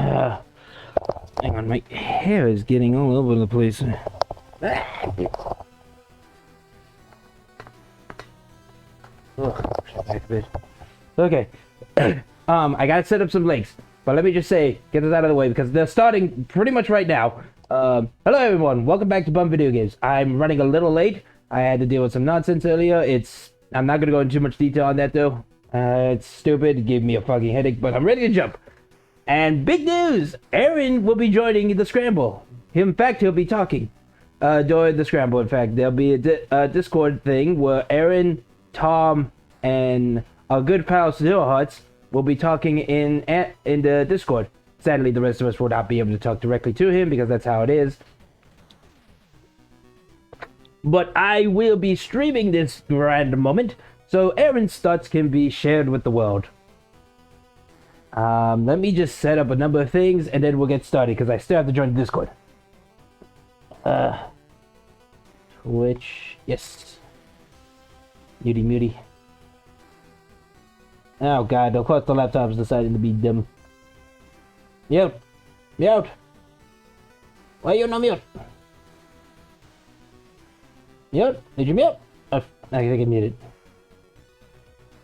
Hang on, my hair is getting all over the place. Okay. I gotta set up some links, but let me just say, get this out of the way because they're starting pretty much right now. Hello everyone, welcome back to Bum Video Games. I'm running a little late. I had to deal with some nonsense earlier. I'm not gonna go into too much detail on that though. It's stupid, it gave me a fucking headache, but I'm ready to jump. And big news! Arin will be joining the Scramble. In fact, he'll be talking during the Scramble. In fact, there'll be a Discord thing where Arin, Tom, and our good pal ZeroHearts will be talking in the Discord. Sadly, the rest of us will not be able to talk directly to him because that's how it is. But I will be streaming this grand moment, so Arin's thoughts can be shared with the world. Let me just set up a number of things and then we'll get started because I still have to join the Discord. Twitch, yes. Muty. Oh god, of course the laptop's deciding to be dumb. Mute! Why you no mute? Mute? Did you mute? Oh, I think I muted.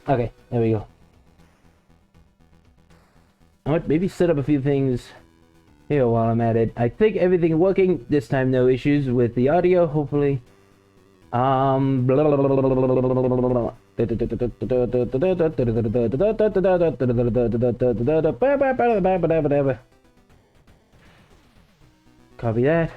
Okay, there we go. I want maybe set up a few things here while I'm at it. I think everything is working this time. No issues with the audio, hopefully. Copy that.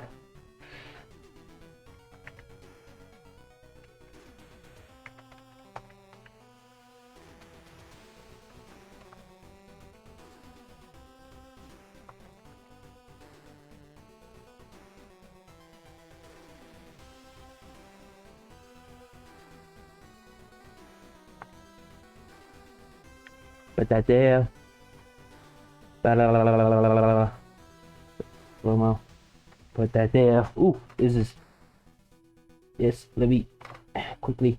Put that there. Slow-mo. Put that there. Ooh, this is... Yes, let me quickly...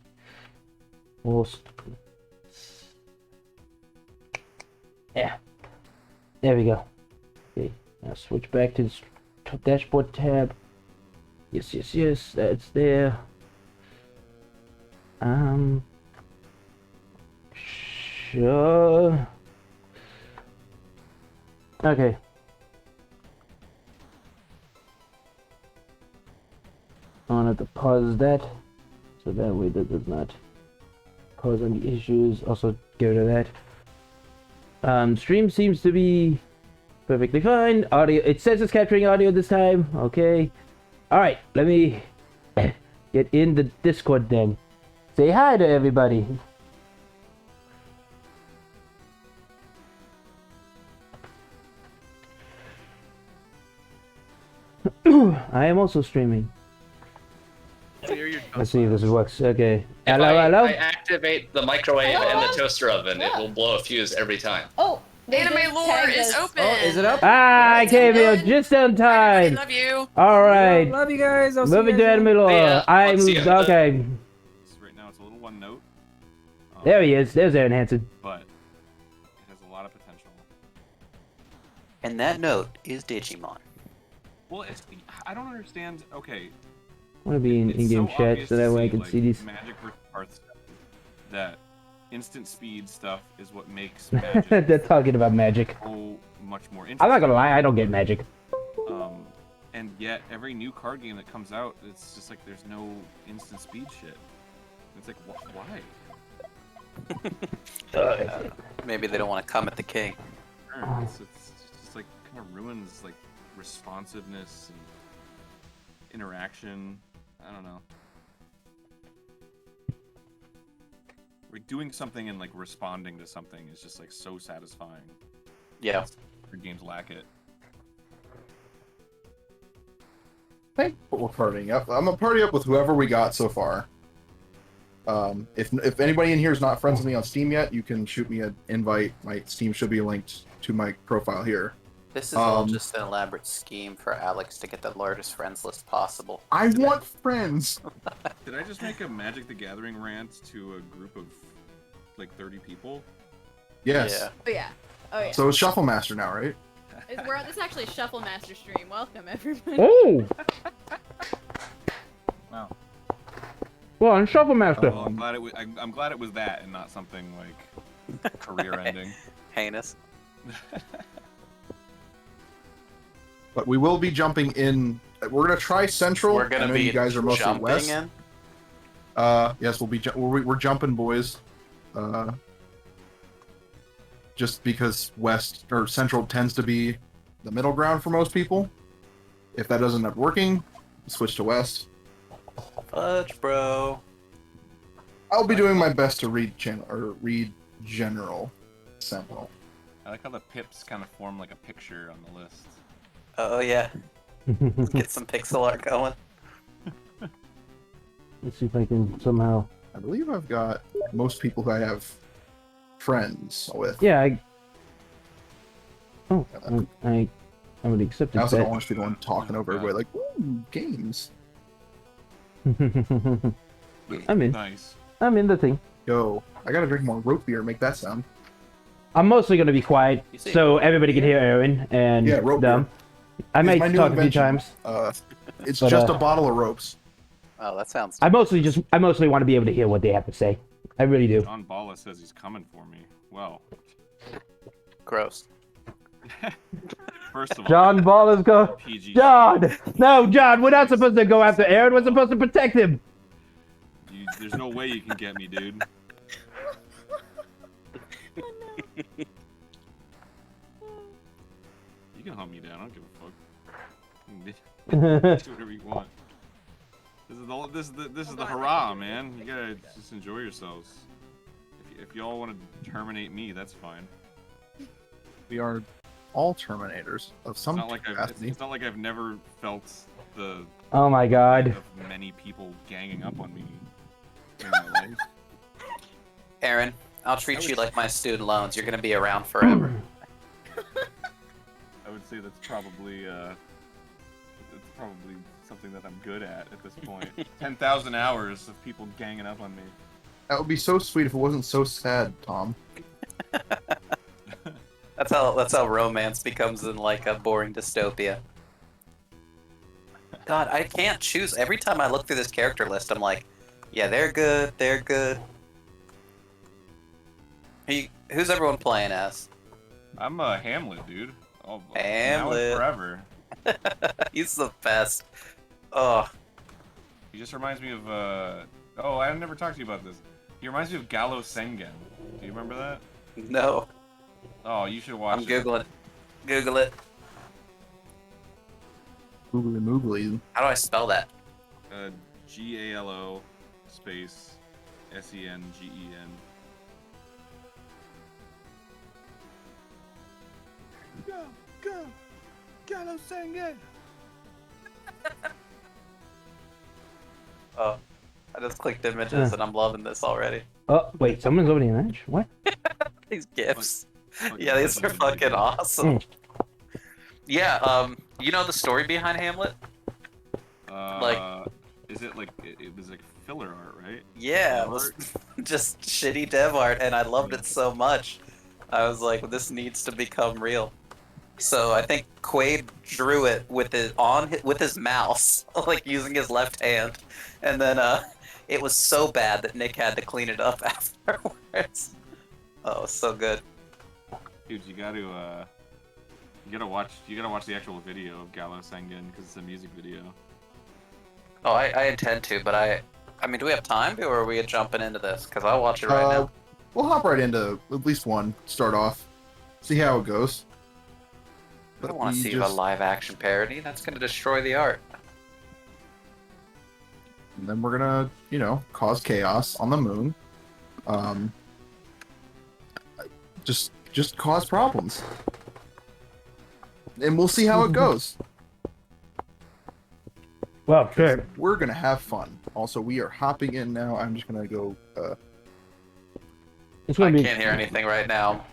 Yeah. There we go. Okay, now switch back to the dashboard tab. Yes, that's there. Sure. Okay. I want to have to pause that, so that way that does not cause any issues. Also, get rid of that. Stream seems to be perfectly fine. Audio, it says it's capturing audio this time. Okay. All right, let me get in the Discord then. Say hi to everybody. I am also streaming. Let's see if this works. Okay. Hello. I activate the microwave and the toaster oven, it will blow a fuse every time. Oh, Anime lore is open. Oh, is it up? I came here just on time. Love you. All right. Love you guys. I'll Moving see you to guys anime lore. Yeah, I'm let's see it. okay. Right now it's a little one note. There he is. There's Arin Hanson. But it has a lot of potential. And that note is Digimon. Well, I don't understand. Okay. I want to be in it's in-game so chat obvious so that to way I can like, see these. Magic versus Hearthstone, that instant speed stuff is what makes Magic They're talking about magic. so much more interesting. I'm not gonna lie, I don't get magic. And yet every new card game that comes out, it's just like there's no instant speed shit. It's like why? Maybe they don't want to come at the king. It's just like kind of ruins like responsiveness and interaction. I don't know. Like doing something and like responding to something is just like so satisfying. Yeah. Your games lack it. I think we're partying up. I'm gonna party up with whoever we got so far. If anybody in here is not friends with me on Steam yet, you can shoot me an invite. My Steam should be linked to my profile here. This is all just an elaborate scheme for Alex to get the largest friends list possible. I want friends! Did I just make a Magic the Gathering rant to a group of like 30 people? Yes. Yeah. Oh yeah. Oh yeah. So it's Shuffle Master now, right? This is actually a Shuffle Master stream. Welcome, everybody. Oh! Wow. Well, on Shuffle Master. Well, I'm glad it was that and not something like career-ending. Heinous. But we will be jumping in. We're gonna try Central. We're gonna I know be you guys are mostly jumping West. in. Yes, we're jumping, boys. Just because West or Central tends to be the middle ground for most people. If that doesn't end up working, switch to West. Fudge, bro. I'll be doing my best to read General Sentinel. I like how the pips kind of form like a picture on the list. Oh yeah. Let's get some pixel art going. Let's see if I can somehow. I believe I've got most people who I have friends with. Yeah, I would accept it. I also don't want to be the one talking over everybody like, ooh, games. I'm in. Nice. I'm in the thing. Yo, I gotta drink more root beer, make that sound. I'm mostly gonna be quiet so everybody can hear Aaron and Yeah, rope them. I might my new talk a few invention. times. It's But, just a bottle of ropes. Oh, that sounds. I mostly want to be able to hear what they have to say. I really do. John Balla says he's coming for me. Well, gross. first of all, John Ball is going. PG. John, no, John, we're not supposed to go after Aaron. We're supposed to protect him. There's no way you can get me, dude. You can hunt me down. I don't give a fuck. Do whatever you want. This is the hurrah, man. You gotta just enjoy yourselves. If y'all want to terminate me, that's fine. We are all Terminators of some capacity. It's not like I've never felt the Oh my God. of many people ganging up on me in my life. Aaron, I'll treat you like my student loans. You're gonna be around forever. I would say that's probably something that I'm good at this point. 10,000 hours of people ganging up on me. That would be so sweet if it wasn't so sad, Tom. That's how romance becomes in like a boring dystopia. God, I can't choose. Every time I look through this character list, I'm like, yeah, they're good, they're good. Who's everyone playing as? I'm a Hamlet, dude. Oh, Hamlet. Now and forever. He's the best. Oh. He just reminds me of, oh, I never talked to you about this. He reminds me of Gallo Sengen. Do you remember that? No. Oh, you should watch I'm it. Googling. Google it. Googly moogly. How do I spell that? Galo space Senggen. Go! Gallo Sengen! Oh. I just clicked images and I'm loving this already. Oh, wait, someone's opening an edge? What? These gifs. Yeah, these are fucking awesome. Yeah, you know the story behind Hamlet? Is it like, it was like filler art, right? Yeah, it was just shitty dev art, and I loved it so much. I was like, this needs to become real. So I think Quaid drew it with his mouse, like using his left hand, and then it was so bad that Nick had to clean it up afterwards. Oh, so good. Dude, you gotta watch the actual video of Gallo Sengen because it's a music video. Oh, I intend to, but I mean, do we have time, or are we jumping into this? Because I'll watch it right now. We'll hop right into at least one. Start off, see how it goes. I don't want to see a live action parody. That's gonna destroy the art. And then we're gonna, cause chaos on the moon. Just cause problems. And we'll see how it goes. Well, sure. We're gonna have fun. Also, we are hopping in now. I'm just gonna go. I can't hear anything right now.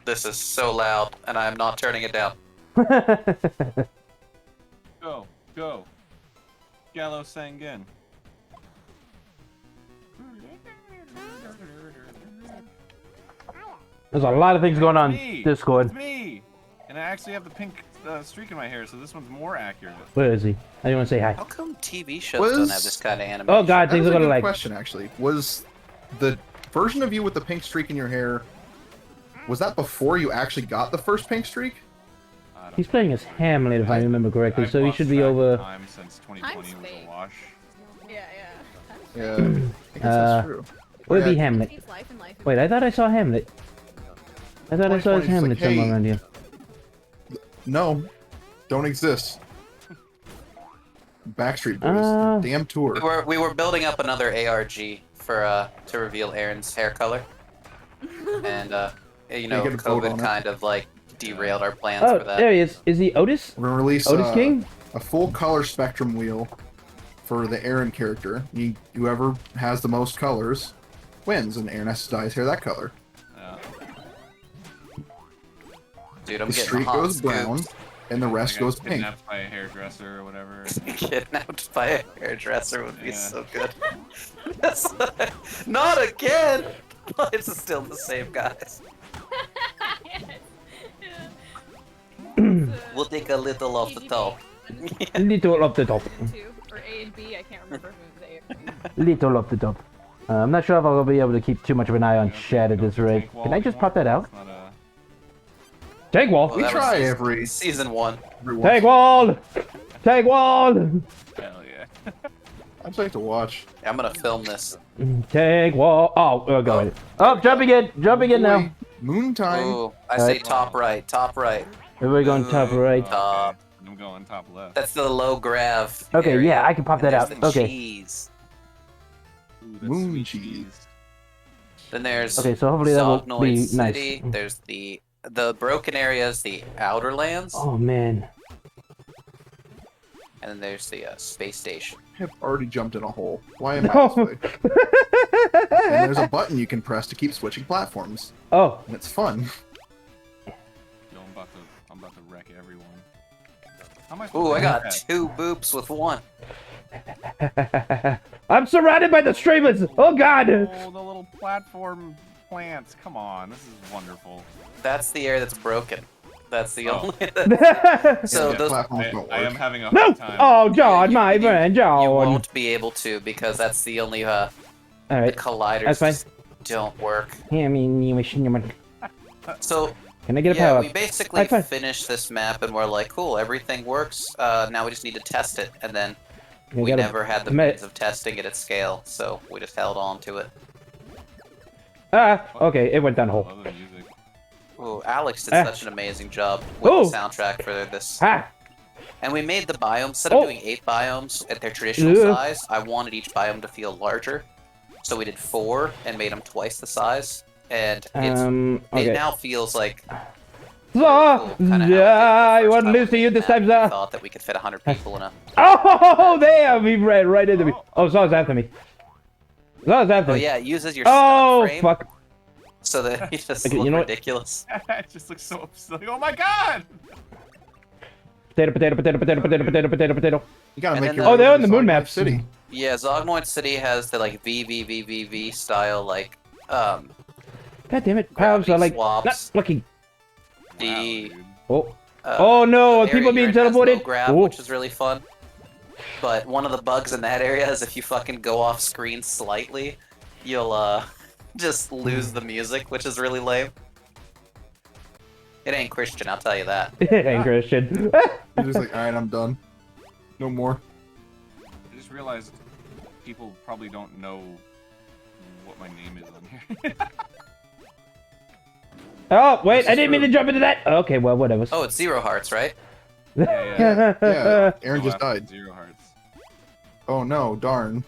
This is so loud, and I'm not turning it down. Go. Gallo Sengen. There's a lot of things going on Me. Discord. It's me. And I actually have the pink streak in my hair, so this one's more accurate. Where is he? I just want to say hi. How come TV shows don't have this kind of animation? Oh god, things That are was a gonna good like. question, actually. Was the version of you with the pink streak in your hair, was that before you actually got the first pink streak? I don't He's playing as Hamlet, if I remember correctly, I've so he lost should be track of over. time since 2020 was fake. a wash. Yeah, yeah. Yeah, I guess that's true. Would it be Yeah, Hamlet? Takes life and life. Wait, I thought I saw Hamlet. I thought I saw his 2020 's Hamlet like, somewhere hey. around here. No, don't exist. Backstreet Boys, the damn tour. We were building up another ARG for to reveal Aaron's hair color, and you know, get a vote on COVID it. kind of like derailed our plans Oh, for that. there he is. Is he Otis? We're gonna release Otis King? a full color spectrum wheel for the Aaron character. Whoever has the most colors wins, and Aaron has to dye his hair that color. Yeah. Dude, I'm The getting streak hot goes brown, scooped. and the I rest got goes pink. kidnapped by a hairdresser or whatever. Kidnapped by a hairdresser would be Yeah. so good. Not again! It's still the same guys. We'll take a little off the top. Little up the top. Two or A and B. I can't remember who's A. Little up the top. I'm not sure if I'll be able to keep too much of an eye on chat at this rate. Can I just pop that out? It's not a... Tank wall! Well, We that was try season- every Season 1. once. Tank wall! Tank wall! Hell yeah. I'd just like to watch. I'm gonna film this. Tank wall! Oh, go ahead. Oh, jumping in! Jumping in now! Boy, Moontime. Ooh, I say top right, top right. Everybody going top right. Top. Okay. I'm going top left. That's the low grav. Okay, area. yeah, I can pop And that there's out. the Okay. Cheese. Ooh, that's Moon sweet cheese. Then there's Okay, so hopefully that will Zognoid be City. nice. There's the broken areas, the outer lands, Oh man. and then there's the space station. I have already jumped in a hole. Why am I this way? And there's a button you can press to keep switching platforms, Oh, and it's fun. Yo, I'm about to wreck everyone. How am I supposed Ooh, to I do got that? 2 boops with 1. I'm surrounded by the streamers! Oh god! Oh, the little platform plants. Come on, this is wonderful. That's the area that's broken. That's the Oh. only. no! So Yeah, those platforms don't I am work. having a hard time. Oh god, my You- friend, you John! won't be able to because that's the only the Alright, colliders that's fine. just don't work. I mean, you wish you would- So Can I get a yeah, power we up? basically That's fine. finished this map and we're like, cool, everything works. Now we just need to test it, and then You we gotta- never had the Ma- means of testing it at scale, so we just held on to it. Ah, okay, it went down I hole. love the music. Ooh, Alex did Ah. such an amazing job with Ooh. the soundtrack for this. Ha! And we made the biomes, instead of Oh. doing 8 biomes at their traditional Ugh. size, I wanted each biome to feel larger. So we did 4 and made them twice the size. And it Okay. now feels like So, cool, kinda how it did the I first want to time lose to we you made this that. time, We sir. thought that we could fit 100 people in a... Oh, damn! He ran right into me. Oh, Zaw's after me. Zaw's after Oh me. yeah, it uses your Oh, stun frame fuck. so that you just Okay, look you know what? ridiculous. It just looks so like, oh my god! Potato, potato, potato, potato, potato, potato, potato, potato. You gotta And make then your the- way Oh, they're to on the moon Zognoid maps. City. Yeah, Zognoid City has the like VVVVV style like God damn it. Powers Gravity are like swaps. not looking. the Wow, dude. Oh. uh, Oh no, the people area being here has low teleported. grab, Oh. which is really fun. But one of the bugs in that area is if you fucking go off screen slightly, you'll just lose the music, which is really lame. It ain't Christian, I'll tell you that. It ain't Christian. You're just like, alright, I'm done. No more. I just realized people probably don't know what my name is on here. Oh, wait, This I is didn't mean to true. jump into that. Okay, well, whatever. Oh, it's ZeroHearts, right? yeah. Yeah, Aaron Go just after died. ZeroHearts. Oh no, darn.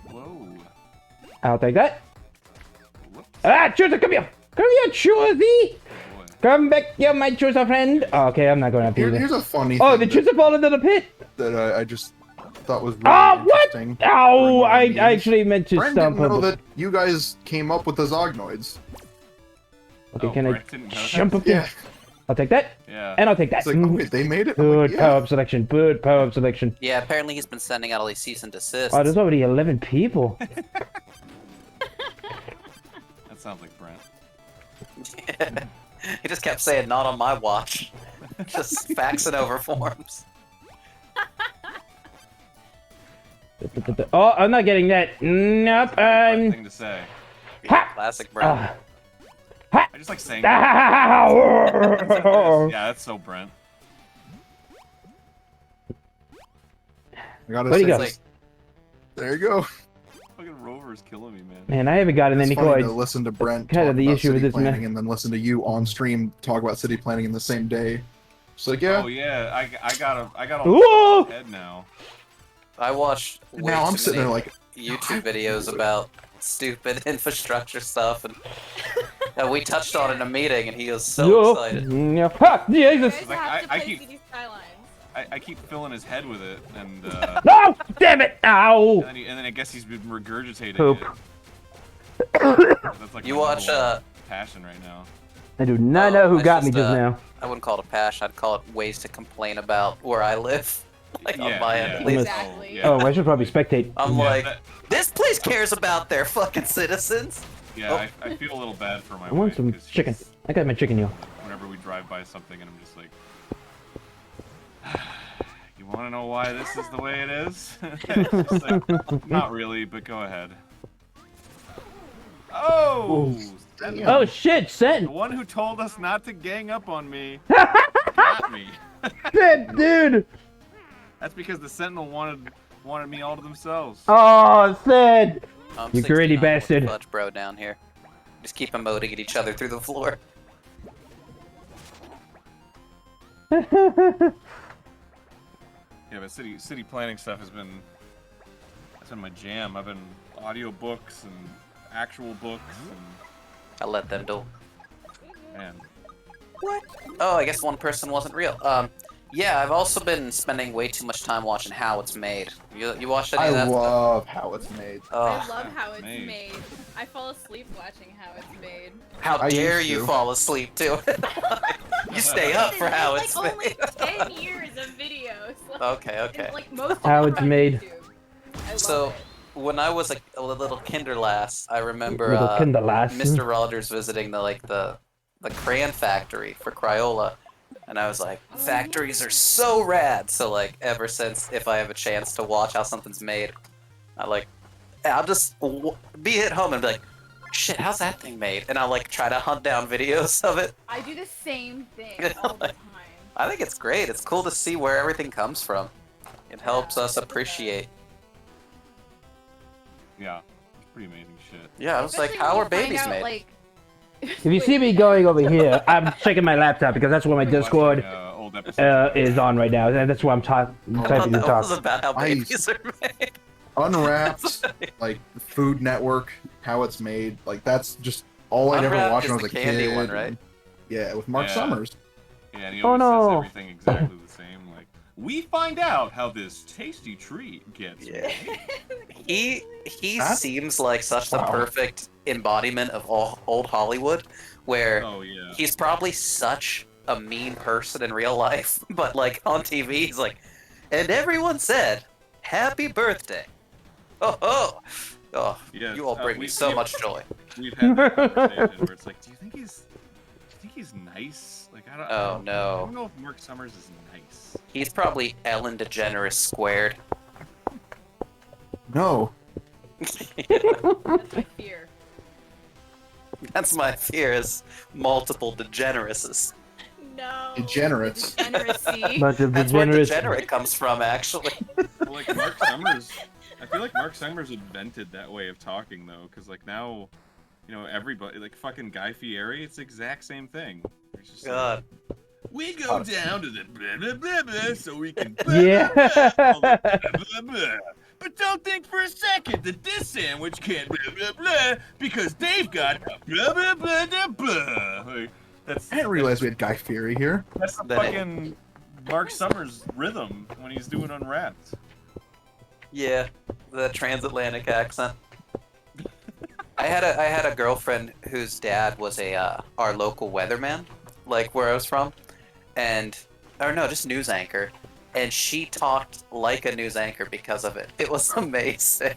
Whoa. I'll take that. Whoops. Ah, Chooser, come here. Come here, Choosie. Boy. Come back here, my Chooser friend. Oh, okay, I'm not going after you. Here's then. a funny Oh, thing the Chooser fall into the pit. that I just thought was really Oh, what? interesting. Ow, for I memes. actually meant to Brent stomp didn't know him. that you guys came up with the Zognoids. Okay, Oh, can I Brent didn't know jump that? up there? Yeah. I'll take that, Yeah. and I'll take that. It's like, oh wait, they made it? I'm like, Good yeah. power-up selection. Good power-up selection. Yeah, apparently he's been sending out all these cease and desists. Oh, there's already 11 people. That sounds like Brent. He just kept saying, "Not on my watch." Just faxing over forms. Oh, I'm not getting that. Nope. Thing to say. Ha! Classic Brent. I just like saying. Yeah, Ow! that's so Brent. I gotta Where'd he say, go? Like, there you go. Fucking Rover is killing me, man. Man, I haven't gotten It's any funny to coins. listen to Brent Kind talk of the about issue with city this, planning man. and then listen to you on stream talk about city planning in the same day. It's like, yeah, Oh yeah, I got Ooh! all head now. I watched way now I'm too sitting there many like, YouTube videos about stupid infrastructure stuff, and we touched on it in a meeting, and he was so Yo. excited. Yeah, fuck, Jesus! You guys Like, have to I play keep- City Skylines. I keep filling his head with it, and No! Damn it! Ow! and then I guess he's been regurgitating Poop. it. That's like You my watch, number one passion right now. I do not Oh, know who that's got me just, just now. I wouldn't call it a passion, I'd call it ways to complain about where I live. Like, on my end, at yeah. least. Exactly. Oh, I should probably spectate. I'm Yeah, like, that- this place cares about their fucking citizens. yeah, I feel a little bad for my I want wife, some 'cause chicken. she's- I got my chicken, yo. Whenever we drive by something, and I'm just like, you want to know why this is the way it is? It's just like, not really, but go ahead. Oh! damn. Oh shit, The Sen! one who told us not to gang up on me got me. Sen, dude! That's because the Sentinel wanted me all to themselves. Oh, Sen! I'm You greedy 69 with bastard. the Fudge bro down here. Just keep emoting at each other through the floor. Yeah, but city planning stuff has been my jam. I've been audio books and actual books I let them do. and man. Oh, I guess one person wasn't real. Yeah, I've also been spending way too much time watching how it's made. You watched any I of that? love how it's made. I Oh, love how it's made. made. I fall asleep watching how it's made. how I dare used you to. fall asleep too? You stay up for how it's like made. only 10 years of videos. Like, Okay, and, okay. like most of How them it's on made. YouTube. I love So, it. when I was a little kinderlass, I remember Little kinderlass. Mr. Rogers visiting the crayon factory for Crayola, and I was like, factories are so rad. So like, ever since, if I have a chance to watch how something's made, I'll just be at home and be like, shit, how's that thing made? And I'll like try to hunt down videos of it. I do the same thing all the time. I think it's great. It's cool to see where everything comes from. It helps us appreciate. Yeah, it's pretty amazing shit. Yeah, I was like, Especially how when are you find babies out, made? Like, If you see me going over here, I'm checking my laptop because that's where my Discord Watching, old episodes. is on right now, and that's where I'm I thought typing to that was talk. about how I used- babies are made. Unwrapped, like Food Network, how it's made. Like that's just all I'd ever Unwrapped watch is when I was the a candy kid. one, right? Yeah, with Mark Yeah. Summers. Yeah, and he Oh, always no. says everything exactly the same. Like, we find out how this tasty treat gets Yeah. made. He Huh? seems like such the Wow. perfect embodiment of all old Hollywood, where Oh yeah. he's probably such a mean person in real life, but like on TV, he's like, and everyone said, "Happy birthday!" Oh, Yes, you all bring me so much joy. We've had that conversation where it's like, do you think he's nice? Like, I don't. Oh, I don't no. know if Mark Summers is nice. He's probably Ellen DeGeneres squared. No, that's my fear. That's my fear, is multiple degenereses. No. Degenerates. Degeneracy. Bunch of That's where degenerates. degenerate comes from, actually. Well, like Mark Summers, I feel like Mark Summers invented that way of talking though, because like now, you know, everybody like fucking Guy Fieri, it's the exact same thing. It's just God. like, we go down to the blah blah blah blah so we can blah, Yeah. blah, blah, all the blah, blah, blah. But don't think for a second that this sandwich can't blah blah blah because they've got blah blah blah blah blah. Like, that's I didn't realize we had Guy Fieri here. that's the That it- fucking Mark Summers rhythm when he's doing Unwrapped. Yeah, the transatlantic accent. I had a girlfriend whose dad was our local weatherman, like where I was from, just news anchor, and she talked like a news anchor because of it. It was amazing.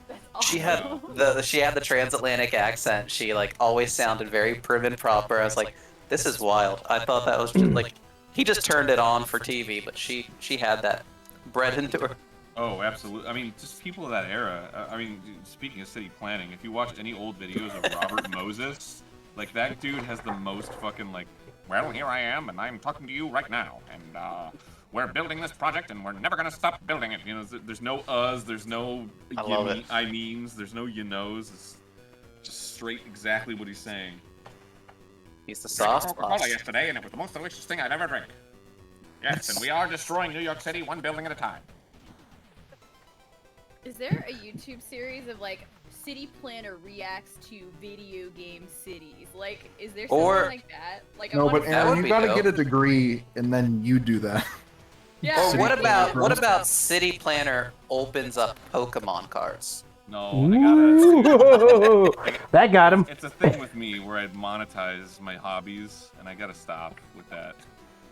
That's She had awesome. she had the transatlantic accent. She like always sounded very prim and proper. I was like, This is wild. I thought that was just like he just turned it on for TV, but she had that bred into her. Oh, absolutely. I mean, just people of that era. I mean, speaking of city planning, if you watch any old videos of Robert Moses, like that dude has the most fucking like, well, here I am, and I'm talking to you right now, and we're building this project, and we're never gonna stop building it. You know, there's no uhs, there's no I means, there's no you knows. It's just straight exactly what he's saying. He's the soft Coca-Cola yesterday, and it was the most delicious thing I'd ever drank. Yes, and we are destroying New York City one building at a time. Is there a YouTube series of like city planner reacts to video game cities? Like, is there something like that? Like, No, but that Aaron, would you be gotta dope. get a degree and then you do that. Yeah. Or what City about city planner opens up Pokemon cards? No, they gotta. Ooh, that got him. It's a thing with me where I'd monetize my hobbies, and I gotta stop with that.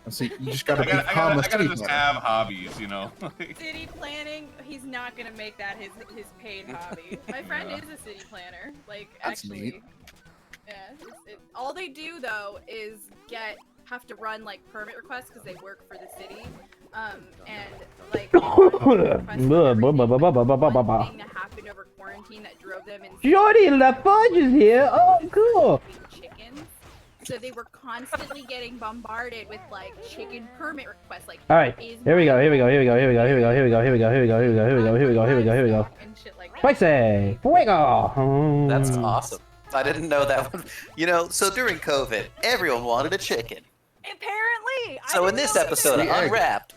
See, you just gotta I gotta become a just city planner. have hobbies, you know. City planning, he's not gonna make that his paid hobby. My friend is a city planner. Like, That's actually. neat. Yeah. All they do though is have to run like permit requests because they work for the city. And like they run requests for everything. One thing that happened over quarantine that drove them insane. Jordy Lafarge is here. Oh, cool. Chickens. So they were constantly getting bombarded with like chicken permit requests. Like, All right, here we go. Here we go. Here we go. Here we go. Here we go. Here we go. Here we go. Here we go. Here we go. Here we go. Here we go. Here we go. Here we go. And shit like that. Spicy fuego. That's awesome. I didn't know that one. You know, so during COVID, everyone wanted a chicken. Apparently. So in this episode of The egg. Unwrapped,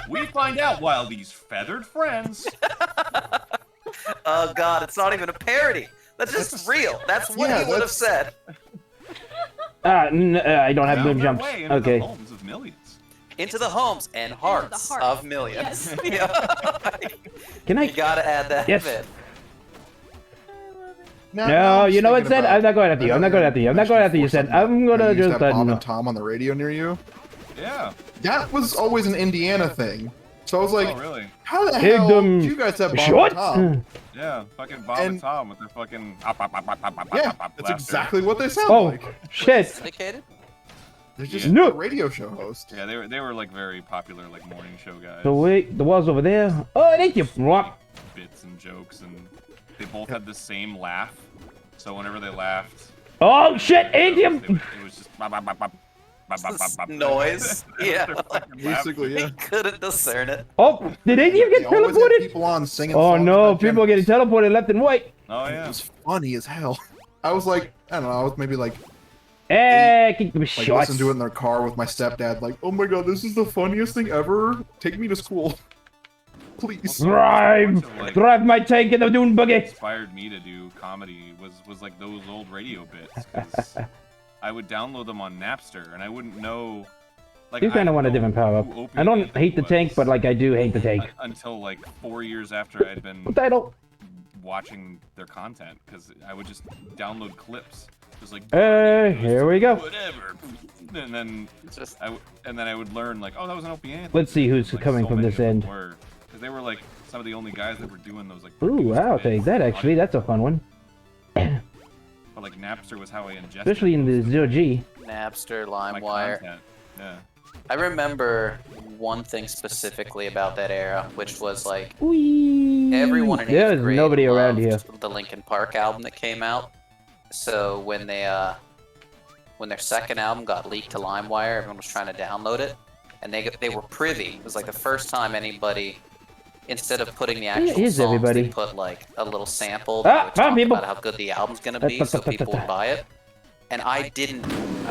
We find out while these feathered friends. oh god, it's not even a parody. That's just real. That's what Yeah, he would have said. I don't have boom found their jumps. way into Okay. the homes of millions. Into the homes and hearts hearts. of millions. Yes. Yeah. Can I? You gotta add that Yes. bit. Now No, I'm you know what, thinking Sid? about- I'm not going after you. I'm not going after you. I'm not going after you, Sid. I'm gonna Used to just have Bob no. and Tom on the radio near you. Yeah. That was always an Indiana thing. So I was like, Oh, really? how the Take hell them do you guys have Bob short. and Tom? Yeah. Fucking Bob and And- Tom with their fucking. Yeah, that's exactly what they sound Oh like. shit! Syndicated? They're just No. a radio show host. Yeah, they were like very popular like morning show guys. So wait, the wall's over there. Oh, thank you. Mwah. Bits and jokes, and they both had the same laugh. So whenever they laughed, Oh shit, it Indian. was just Noise. Yeah. Basically, yeah. He couldn't discern it. Oh, did Indian They get always had teleported? people on singing Oh songs no, about people are getting Genesis. teleported left and right. Oh It yeah. was funny as hell. I was like, I don't know, I was maybe like Keep them like shots. listen to it in their car with my stepdad, like, oh my god, this is the funniest thing ever. Take me to school. Please. Drive my tank in the dune buggy. Inspired me to do comedy was like those old radio bits. 'Cause I would download them on Napster, and I wouldn't know. Like, You kind of want a different power up. I don't hate the tank, but like I do hate the tank. Until like 4 years after I'd been Title. watching their content, because I would just download clips, just like. Here we go. Whatever. And then Just I would learn like, oh, that was an Opie Anthony. Let's see who's Like, coming so from many this of them end. were, because they were like some of the only guys that were doing those like. Ooh, produced I'll bits take that on actually. audio. That's a fun one. But like Napster was how I ingested. Especially in the most of Zero G. Napster, my LimeWire. content. Yeah. I remember one thing specifically about that era, which was like Whee! everyone in 8th There's grade nobody around here. loved the Linkin Park album that came out. So when their second album got leaked to LimeWire, everyone was trying to download it, and they were privy. It was like the first time anybody, instead of putting the actual is songs, everybody? they put like a little sample Ah, that would found talk people. about how good the album's gonna be, so people would buy it. And I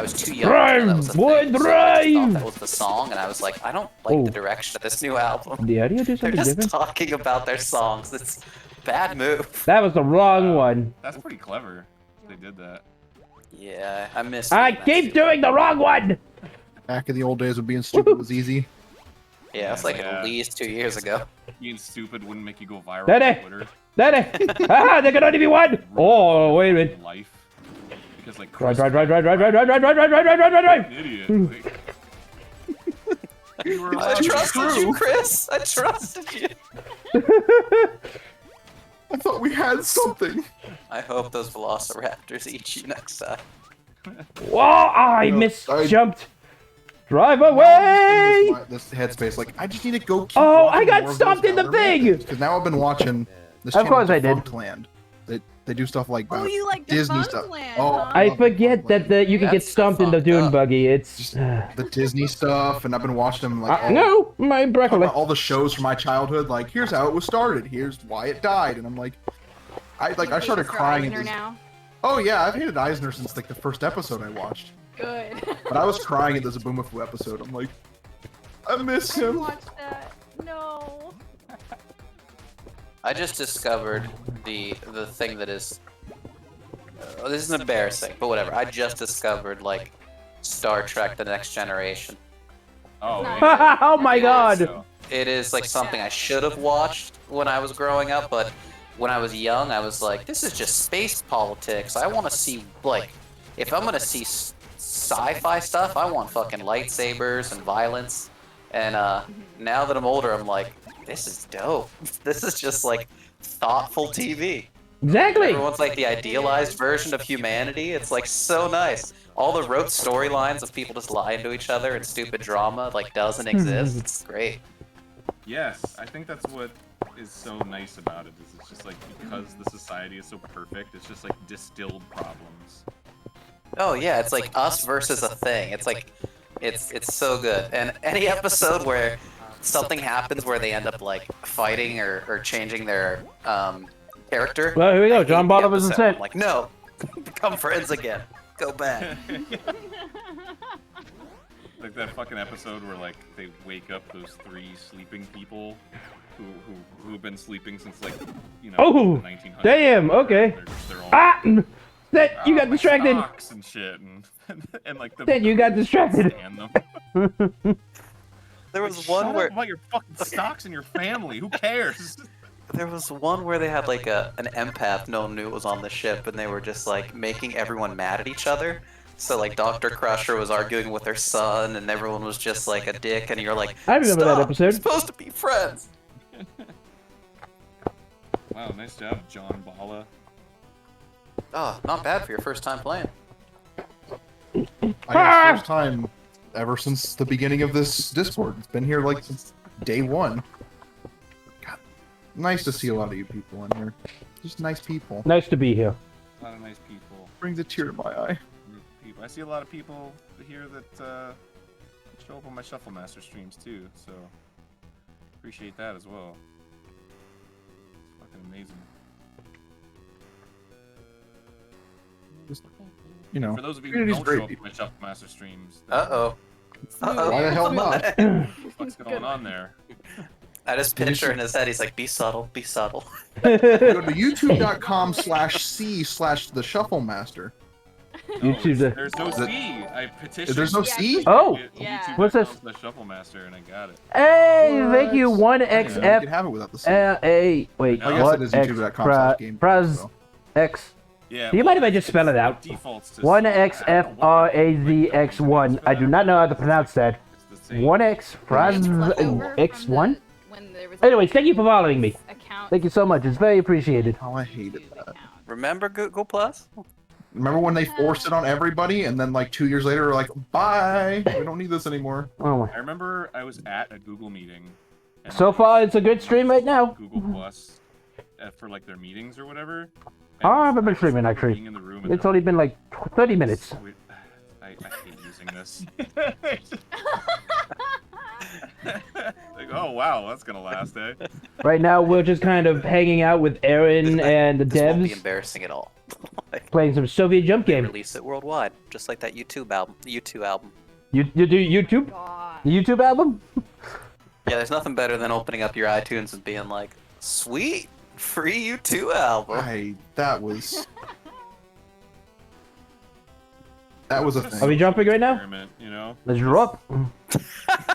was too young. Drive, to know that was a boy, thing, so I just drive! thought that was the song, and I was like, I don't like Oh. the direction of this new album. Did the audio do They're something just different? talking about their songs. It's bad move. That was the wrong one. That's pretty clever. They did that. Yeah, I missed. I it. keep doing the wrong one. Back in the old days when being stupid was easy. Yeah, it's like Yeah. at least 2 years ago. Being stupid wouldn't make you go viral Daddy! on Twitter. Daddy! Ah, there can only be one. Oh, wait a minute. Life. Because like Drive, Chris drive, drive, drive, drive, drive, drive, drive, drive, drive, drive, drive, drive, drive. an idiot. Like, you were I allowed to trusted screw. you, Chris. I trusted you. I thought we had something. I hope those velociraptors eat you next time. Whoa! I No, misjumped. Drive Now away! I'm just in this headspace, like I just need to go. Keep Oh, watching I got more of stomped those in the thing! Because now I've been watching this Of channel, course I did. Defunct Land. They do stuff like Oh, you like Disney Defunct stuff. Land, Oh, huh? I love forget Defunct that Land. you can get That's stomped in the fucked dune up. buggy. It's Just the Disney stuff, and I've been watching them like no, my talking broccoli. about all the shows from my childhood. Like, here's how it was started. Here's why it died, and I'm like, I started crying. Eisner now. Oh yeah, I've hated Eisner since like the first episode I watched. Good. But I was crying at the Zaboomafoo episode. I'm like, I miss I him. watched that. No. I just discovered the thing that is. This is embarrassing, but whatever. I just discovered like Star Trek: The Next Generation. Oh, Nice. yeah. Oh my god! It is like something I should have watched when I was growing up, but when I was young, I was like, this is just space politics. I want to see like, if I'm gonna see sci-fi stuff, I want fucking lightsabers and violence. And now that I'm older, I'm like, this is dope. This is just like thoughtful TV. Exactly. Everyone's like the idealized version of humanity. It's like so nice. All the rote storylines of people just lying to each other and stupid drama like doesn't exist. It's great. Yes, I think that's what is so nice about it. Is it's just like because the society is so perfect, it's just like distilled problems. Oh yeah, it's like us versus a thing. It's like it's so good. And any episode where something happens where they end up like fighting or changing their character. Well, here we go. I hate John the Bottom isn't episode. set. I'm like, no, become friends again. Go back. Like that fucking episode where like they wake up those 3 sleeping people who've been sleeping since like Oh, the 1900s. damn, okay. They're all, Ah! That you got my distracted. stocks and shit and like the That you got distracted. stand them. There Like, was one shut where up about your fucking stocks and your family. Who cares? there was one where they had like an empath no one knew was on the ship, and they were just like making everyone mad at each other. So like Dr. Crusher was arguing with her son, and everyone was just like a dick, and you're like, I remember that "Stop, episode." We're supposed to be friends. Wow, nice job, John Bala. Oh, not bad for your first time playing. I had the first time ever since the beginning of this Discord. It's been here like since day one. God, nice to see a lot of you people in here. Just nice people. Nice to be here. A lot of nice people. Brings a tear to my eye. I see a lot of people here that show up on my Shuffle Master streams too, so appreciate that as well. It's fucking amazing. Just, you know, For those of you who community's don't show great up on people. my Shuffle Master streams, Uh-oh. Uh-oh. Why the hell not? what the fuck's going on there? I just picture in his head, he's like, be subtle, be subtle. Go to youtube.com/c/the Shuffle Master. YouTube. There's no C. I petitioned. There's no Yeah, C? Oh! Yeah. What's this? The Shuffle Master, and I got it. Hey, thank you, You can 1xf. have it without the C. Wait, I guess what? it is X, youtube.com/game. Praz, so. X. Yeah. Do you mind if I just spell it out? Defaults to 1xfrazx1. I do not know how to pronounce that. It's the same. 1x Fraz x1. Anyways, thank you for following me. Thank you so much. It's very appreciated. Oh, I hated that. Remember Google Plus? Remember when they forced it on everybody, and then like 2 years later, we're like, bye, we don't need this anymore. Oh my. I remember I was at a Google meeting. And So far, it's a good stream right now. Google Plus for like their meetings or whatever. Oh, I haven't been just streaming, remember actually. being in the room and It's they're only been like 30 minutes. So I hate using this. Like, oh wow, that's gonna last, eh? Right now, we're just kind of hanging out with Aaron and the This won't be devs, embarrassing at all. Like, playing some Soviet jump they game. release it worldwide, just like that U2 album. You do YouTube? YouTube album? Yeah, there's nothing better than opening up your iTunes and being like, sweet, free U2 album. That was a thing. Are we jumping right now? Experiment, you know? Let's drop.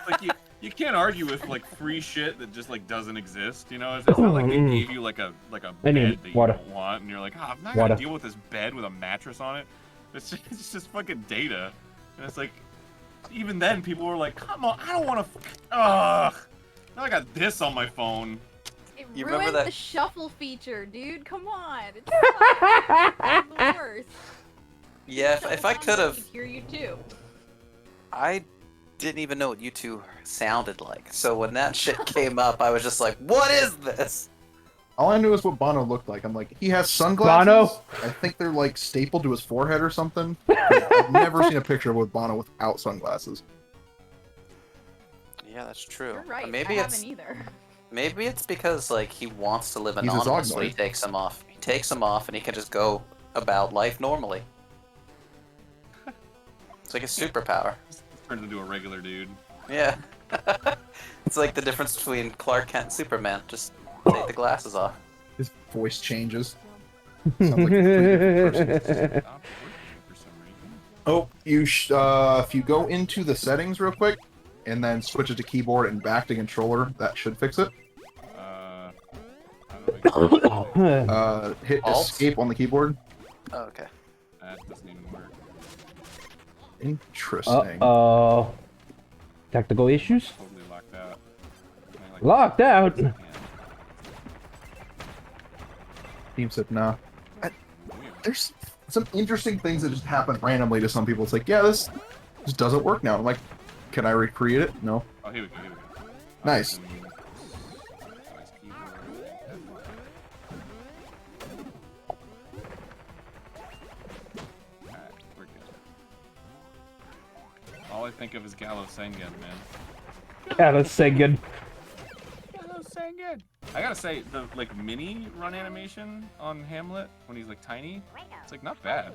Like you can't argue with like free shit that just like doesn't exist, you know? It's not like they gave you like a I bed need that you water. don't want, and you're like, I'm not Water. gonna deal with this bed with a mattress on it. It's just fucking data, and it's like, even then people were like, come on, I don't want to. Ugh, now I got this on my phone. It You remember ruined that- the shuffle feature, dude. Come on. It's the worst. Yeah, if I could have, hear you too. I didn't even know what you two sounded like. So when that shit came up, I was just like, "What is this?" All I knew is what Bono looked like. I'm like, he has sunglasses. Bono? I think they're like stapled to his forehead or something. I've never seen a picture with Bono without sunglasses. Yeah, that's true. You're right. Maybe I it's haven't either. maybe it's because like he wants to live He's a anonymous when he Zognoid. takes them off. He takes them off and he can just go about life normally. It's like a superpower. Turns into a regular dude. Yeah. It's like the difference between Clark Kent and Superman. Just take the glasses off. His voice changes. Sounds like a completely different person. Stopped working for some reason. Oh, if you go into the settings real quick, and then switch it to keyboard and back to controller, that should fix it. How do I Hit Alt? escape on the keyboard. Oh, okay. that doesn't even work. Interesting. Uh-oh. Tactical issues? Totally locked out. Can I, like, Locked out? yeah. Team said nah. There's some interesting things that just happen randomly to some people. It's like, yeah, this just doesn't work now. I'm like, can I recreate it? No. Oh, here we go. Here we go. Nice. Nice keyboard. Alright, we're good. All I think of is Gallo Sengen, man. Yeah, let's say good. Gallo Sengen! I gotta say, the like mini run animation on Hamlet when he's like tiny, it's like not bad.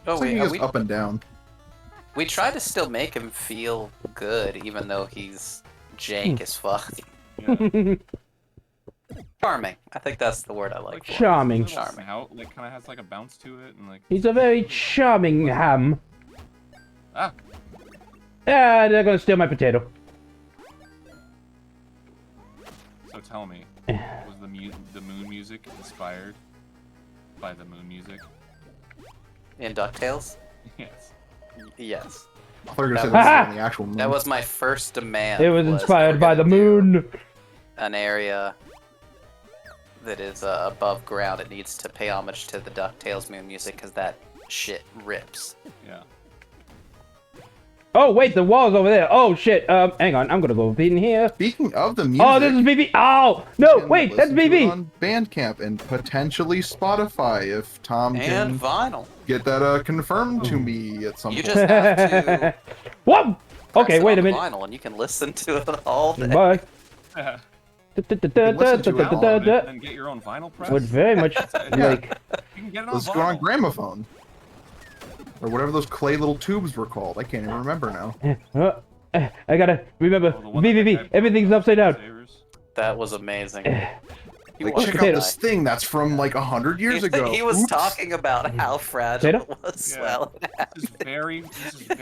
Oh It's like he wait, goes we up and down. try to still make him feel good, even though he's jank as fuck. Yeah. Charming. I think that's the word I like. for it. Charming. Charming. How like kind of has like a bounce to it and like He's a very charming ham. ah. Ah, they're gonna steal my potato. So tell me, was the moon music inspired by the moon music? In DuckTales? Yes. Yes. I thought you were gonna say That this was- is on the actual moon. That was my first demand. It was we're inspired by the gonna do moon. An area that is above ground. It needs to pay homage to the DuckTales moon music because that shit rips. Yeah. Oh, wait, the wall's over there. Oh, shit. Hang on. I'm gonna go in here. Speaking of the music, Oh, this is BB. Oh, no, you can wait, that's listen to it BB. on Bandcamp and potentially Spotify if Tom And can vinyl. get that confirmed to me at some You point. just have to. What? press Okay, it wait on a the minute. Vinyl and you can listen to it all day. Bye. listen to it Download it and get your own vinyl press. Would very much like. You can get it on Let's go on vinyl. gramophone. Or whatever those clay little tubes were called. I can't even remember now. I gotta remember. Oh, the one that BBB. had Everything's upside down. savers. That was amazing. You Like, watched check it out this thing that's from like 100 years ago. He was Oops. talking about how fragile Potato? it was. Yeah. Well, This is very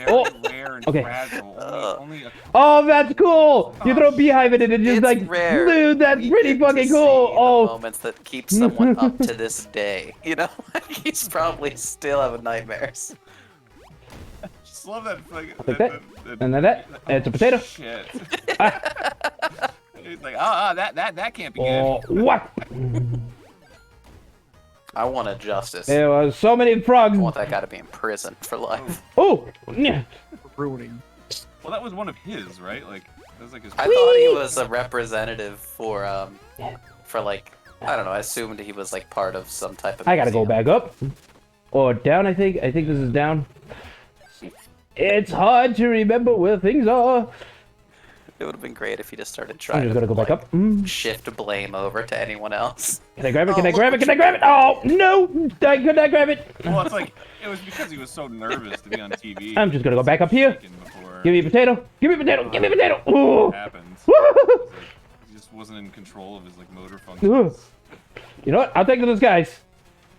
Oh, rare and okay. fragile. Only a Oh, that's cool. You throw a beehive in it and just it's like, rare. dude, that's We pretty get to fucking see cool. the Oh, moments that keep someone up to this day. You know, he's probably still having nightmares. just love that. Like, Like that. And then that. It's a potato. Shit. It's like, that can't be good. Oh, what? I wanted justice. I There was so many frogs. want that guy to be in prison for life. Oh, yeah. Ruining. Well, that was one of his, right? Like, that was like his. I thought he was a representative for like, I don't know. I assumed he was like part of some type of. I gotta go museum. back up. Or down, I think. I think this is down. It's hard to remember where things are. It would have been great if he just started I'm trying just to gonna go back like, up. Mm. shift blame over to anyone else. Can I grab it? Can Oh, I grab it? look Can I grab it? Oh, no! I could not grab it. Well, it's like it was because he was so nervous to be on TV. I'm just gonna go back up here. Before Give me a potato. Give me a potato. Give me a potato. Ooh. it happened. It was like, he just wasn't in control of his like motor functions. You know what? I'll take to those guys.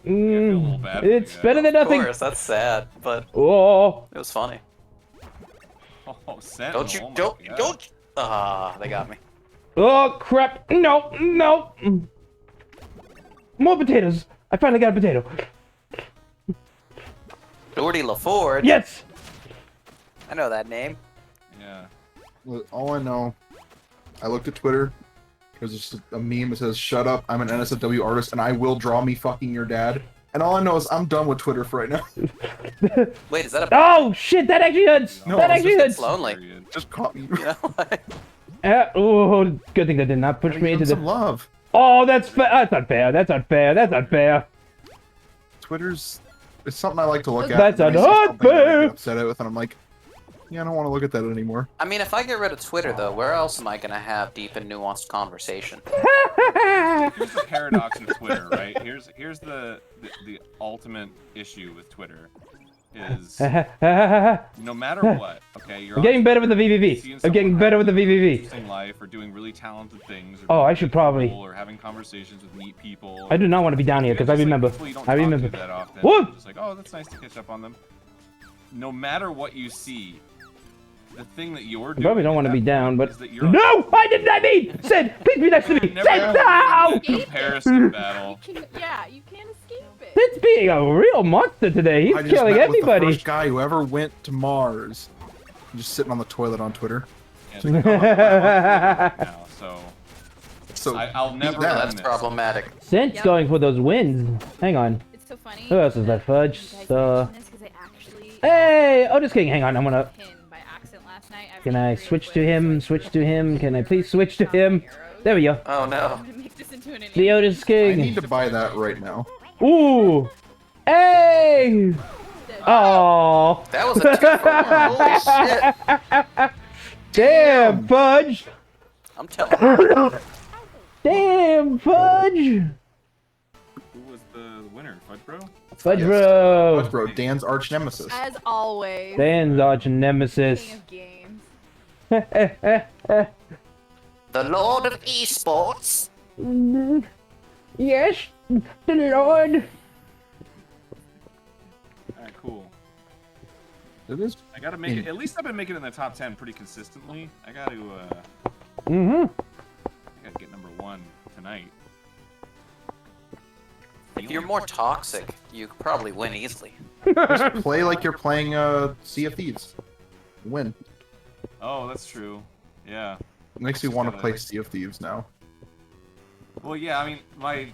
feel a little bad for It's the guy. better than Of nothing. course, that's sad, but Oh, it was funny. Oh, Sentinel, Don't you? oh my Don't! God. Don't! Ah, they got me. oh crap! No, no. More potatoes. I finally got a potato. Geordie LaFord. Yes. I know that name. Yeah. Look, all I know, I looked at Twitter. There's just a meme that says, "Shut up! I'm an NSFW artist, and I will draw me fucking your dad." And all I know is I'm done with Twitter for right now. Wait, is that a? Oh shit! That actually hurts. No, that it's actually just- hurts. It's lonely. Just caught me. You know, like, Oh, good thing that did not push Gotta me give into him some the. love. Oh, that's that's unfair. That's unfair. That's unfair. Twitter's it's something I like to look at. That's and I see something that I unfair. get upset with, and I'm like, yeah, I don't want to look at that anymore. I mean, if I get rid of Twitter, though, where else am I gonna have deep and nuanced conversation? Here's the paradox of Twitter, right? Here's the ultimate issue with Twitter is no matter what, okay, you're I'm getting better with the seeing VVV. I'm someone getting better with the having an VVV. interesting life or doing really talented things. Or Oh, being I should really probably- cool, or having conversations with neat people. I do not want to be down here because I Just, like, remember. people you don't I talk to remember. that often. Whoa! Just like, oh, that's nice to catch up on them. No matter what you see, the thing that you're I doing probably don't at want to that be down, point but is that you're no! I didn't. I mean, Sid, please be next to me. Never Sid, have no! that comparison battle. Yeah, you can't escape it. Sid's being a real monster today. He's I just killing met with everybody. the first guy who ever went to Mars. I'm just sitting on the toilet on Twitter. And it's like, now, So I'll never that. win That's this. problematic. Sid's Yep. going for those wins. Hang on. It's so funny. Who else is that? Fudge? You guys So. mentioned this 'cause I actually Hey! Oh, just kidding. Hang on. I'm gonna. pinned by accident last night. I've Can been I creative switch with to him? it, so I Switch to him? Can I please switch to found the him? arrows. There we go. Oh no. I'm gonna make this into an The Otis I King. need to buy that right now. Ooh! Hey! Oh! That was a two-for-one. Holy shit. Damn, Fudge! I'm telling you. Damn, Fudge! Who was the winner? Fudge Bro? Fudge Yes. Bro! Fudge Bro, Dan's arch nemesis. As always. Dan's arch nemesis. King of games. The Lord of Esports. Yes, the Lord. Alright, cool. It is. I gotta make it. At least I've been making it in the top 10 pretty consistently. I gotta get number 1 tonight. If you're more toxic, you could probably win easily. Just play like you're playing Sea of Thieves. Win. Oh, that's true. Yeah. It makes me want to play Sea of Thieves now. Well, yeah. I mean, I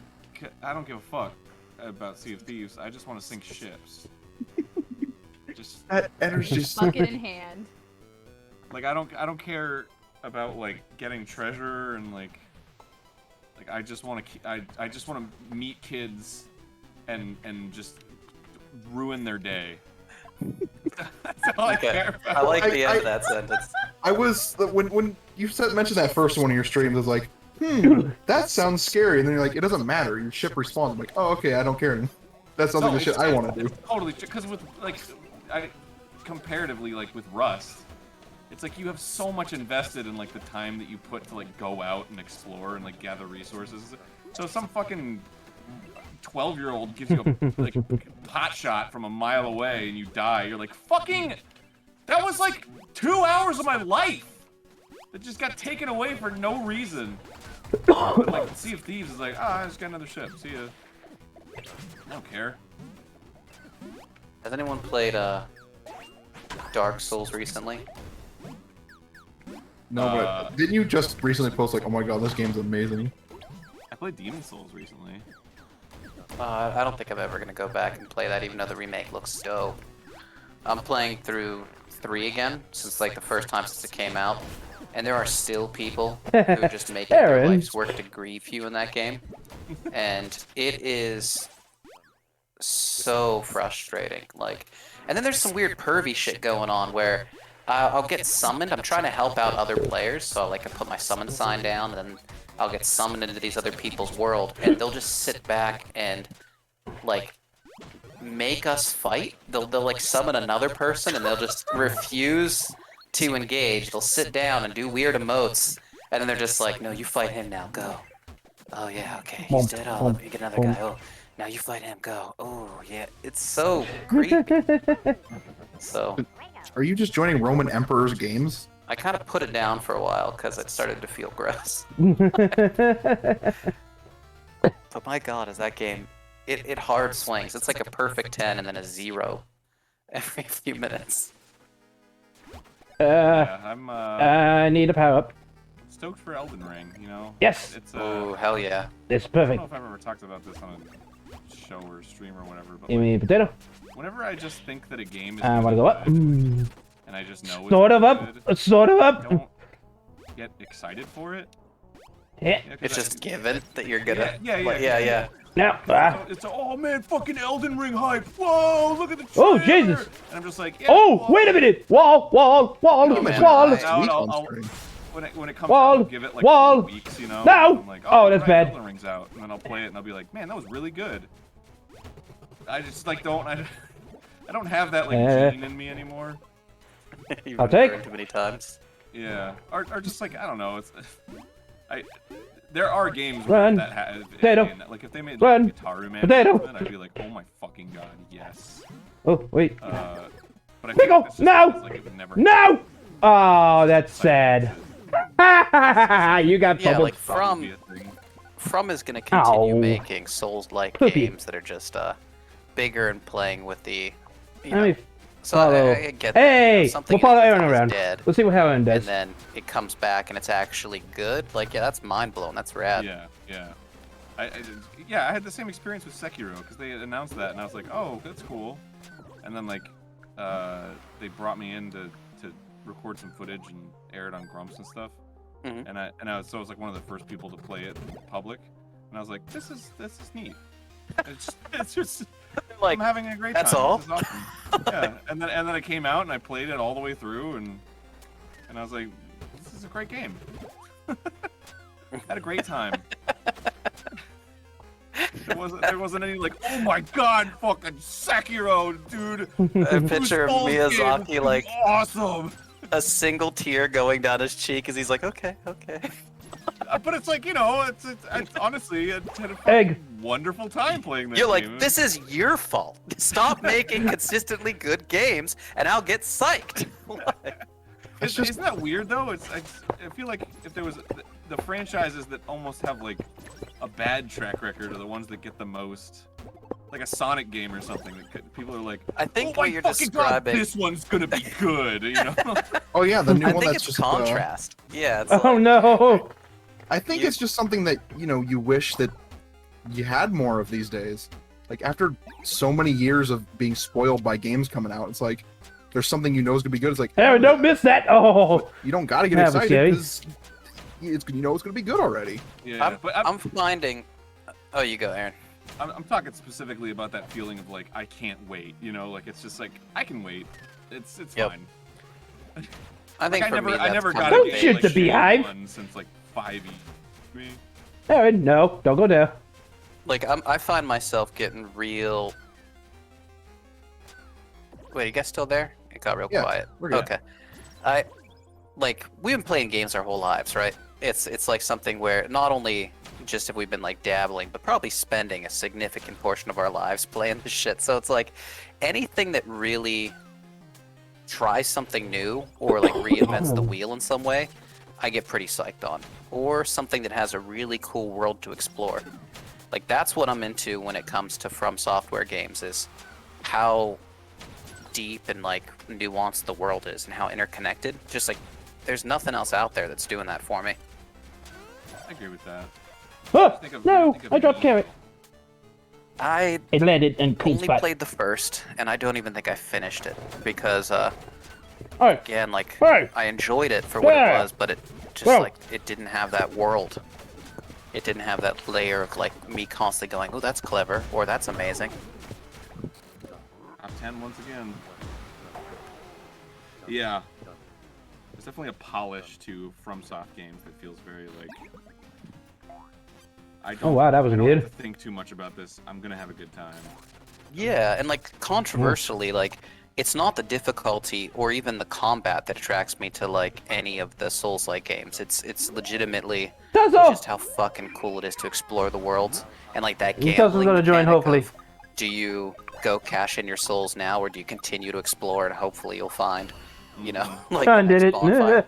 don't give a fuck about Sea of Thieves. I just want to sink ships. Just That energy's Bucket in hand. like I don't care about like getting treasure and like I just want to I just want to meet kids and just ruin their day. That's all I Okay. care about. I like the end of that sentence. I was when you mentioned that first in one of your streams. I was like, that sounds scary. And then you're like, it doesn't matter. Your ship respawns. I'm like, oh, okay, I don't care anymore. That sounds like the shit I want to do. Totally, because with like, comparatively like with Rust, it's like you have so much invested in like the time that you put to like go out and explore and like gather resources. So some fucking 12-year-old gives you a like hot shot from a mile away and you die. You're like, fucking, that was like 2 hours of my life that just got taken away for no reason. But, like Sea of Thieves is like, I just got another ship. See ya. I don't care. Has anyone played Dark Souls recently? No, but didn't you just recently post like, oh my god, this game's amazing? I played Demon Souls recently. I don't think I'm ever gonna go back and play that, even though the remake looks dope. I'm playing through 3 again, since like the first time since it came out, and there are still people who just make it their Arin. life's work to grief you in that game, and it is so frustrating. Like, and then there's some weird pervy shit going on where I'll get summoned. I'm trying to help out other players, so like I put my summon sign down, and then I'll get summoned into these other people's world, and they'll just sit back and like make us fight. They'll like summon another person, and they'll just refuse to engage. They'll sit down and do weird emotes, and then they're just like, "No, you fight him now. Go." Oh yeah, okay, he's dead. Oh, let me get another guy. Oh, now you fight him. Go. Oh yeah, it's so creepy. So Are you just joining Roman Emperor's games? I kind of put it down for a while because it started to feel gross. But my god, is that game... It hard swings. It's like a perfect 10 and then a 0 every few minutes. Yeah, I'm I need a power up. stoked for Elden Ring. You know. Yes. It's Oh hell yeah! It's I don't perfect. know if I've ever talked about this on show or stream or whatever. But Give me a potato. whenever I just think that a game is I want to really go up. good, and I just know it's Sort of good, up. Sort of I up. don't get excited for it. Yeah. Yeah, 'cause It's just given that you're gonna. Yeah. Yeah. Now. It's oh man, fucking Elden Ring hype. Whoa, look at the Oh, trailer. Jesus. And I'm just like, yeah, Oh, well, wait a minute. Wall. Oh, man. Wall. Nice. Sweet I'll- on screen. when it comes Wall, out, I'll give it like wall. 4 weeks, you know. No. I'm like, Oh, that's right, bad. Elden Ring's out, and then I'll play it, and I'll be like, man, that was really good. I just like don't I don't have that like gene in me anymore. You've I'll been take. burned too many times. Yeah, or just like I don't know. It's there are games Run. that have Potato. like if they made Run. like Guitar Man, Potato. I'd be like, oh my fucking god, yes. Oh, wait. But I think Pickle, this just no. feels like it would never No! Oh, that's sad. You got Yeah, bubbled. like Probably be a thing. From is gonna continue Ow. making Souls-like Poopy. games that are just bigger and playing with the. You Let know, me so follow. I get that, Hey! something We'll follow is Aaron around. dead, Let's see what Aaron and does. then it comes back and it's actually good. Like, yeah, that's mind blowing. That's rad. Yeah. I had the same experience with Sekiro because they announced that and I was like, oh, that's cool. And then like, they brought me in to record some footage and air it on Grumps and stuff. Mhm. And I was like one of the first people to play it in public. And I was like, this is neat. It's just Like, I'm having a great that's time. all? This is awesome. Yeah. And then I came out and I played it all the way through and I was like, this is a great game. Had a great time. There wasn't any like, oh my god, fucking Sekiro, dude. a picture of Souls game Miyazaki is like awesome. a single tear going down his cheek as he's like, okay. But it's like, you know, it's honestly, I had a fucking Egg. wonderful time playing this You're like, game. this is your fault. Stop making consistently good games, and I'll get psyched. Isn't that weird though? I feel like if there was the franchises that almost have like a bad track record are the ones that get the most, like a Sonic game or something. That people are like, I think oh what my you're fucking God, describing. this one's gonna be good, you know? Oh yeah, the new I one think that's it's just contrast. Yeah, it's Oh like, no! I think You- it's just something that you wish that you had more of these days. Like after so many years of being spoiled by games coming out, it's like there's something you know is gonna be good. It's like Aaron, don't miss that! Oh! you don't gotta get That was excited scary. because it's it's gonna be good already. Yeah, but I'm finding. Oh, you go, Aaron. I'm talking specifically about that feeling of like I can't wait, you know, like it's just like I can wait. It's Yep. fine. I think Like, for me, I that's never kind got of Don't a game shoot like the Shadowrun beehive. since like 5e. Me. Aaron, no, don't go there. like I find myself getting real. Wait, you guys still there? It got real Yeah, quiet. we're good. Okay. We've been playing games our whole lives, right? It's like something where not only just have we been like dabbling, but probably spending a significant portion of our lives playing this shit. So it's like anything that really tries something new or like reinvents the wheel in some way, I get pretty psyched on. Or something that has a really cool world to explore. Like that's what I'm into when it comes to From Software games is how deep and like nuanced the world is and how interconnected. Just like there's nothing else out there that's doing that for me. I agree with that. Oh, Think of- no! think of I dropped me. carrot. I It landed in clean only spot. played the first, and I don't even think I finished it because Alright, again, like Hey! I enjoyed it for what Yeah! it was, but it just Bro. like it didn't have that world. It didn't have that layer of like me constantly going, "Oh, that's clever," or "That's amazing." Top 10 once again. Yeah. There's definitely a polish to FromSoft games that feels very like. I don't, Oh, wow, that was I don't weird. have to think too much about this. I'm gonna have a good time. Yeah, and like controversially, like it's not the difficulty or even the combat that attracts me to like any of the Souls-like games. It's legitimately That's all! just how fucking cool it is to explore the worlds and like that Who else is gambling gonna join, mechanic hopefully? of, do you go cash in your souls now, or do you continue to explore and hopefully you'll find, you know, like John the did next it. bonfire?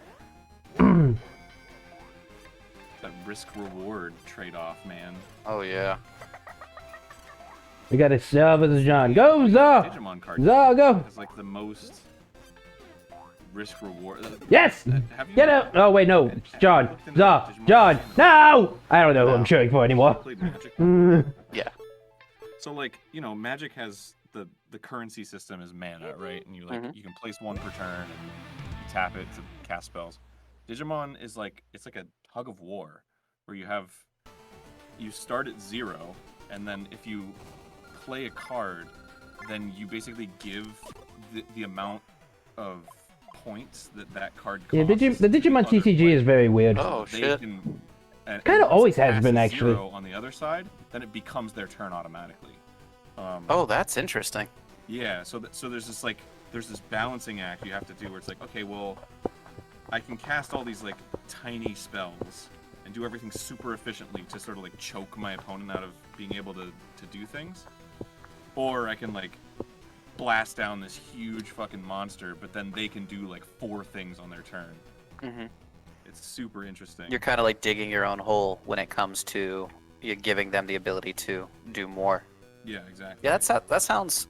That risk-reward trade-off, man. Oh yeah. We got a sub as John. Go, Zaw! Digimon card Zaw, go! is like the most risk-reward. Yes! Have you Get out! Oh, wait, no. It's John. looked into Zaw. Digimon John. Digimon? No! I don't know who I'm No. cheering for anymore. Played Magic? Mm. Yeah. So like, you know, Magic has the currency system is mana, right? And you you can place one per turn and you tap it to cast spells. Digimon is like, it's like a tug of war where you start at 0, and then if you play a card, then you basically give the amount of points that card costs. Yeah, the Digimon TCG is very weird. Oh shit. Kind of always has been, actually. On the other side, then it becomes their turn automatically. Oh, that's interesting. Yeah, so there's this balancing act you have to do where it's like, okay, well, I can cast all these like tiny spells and do everything super efficiently to sort of like choke my opponent out of being able to do things, or I can like blast down this huge fucking monster, but then they can do like 4 things on their turn. It's super interesting. You're kind of like digging your own hole when it comes to you giving them the ability to do more. Yeah, exactly. Yeah, that sounds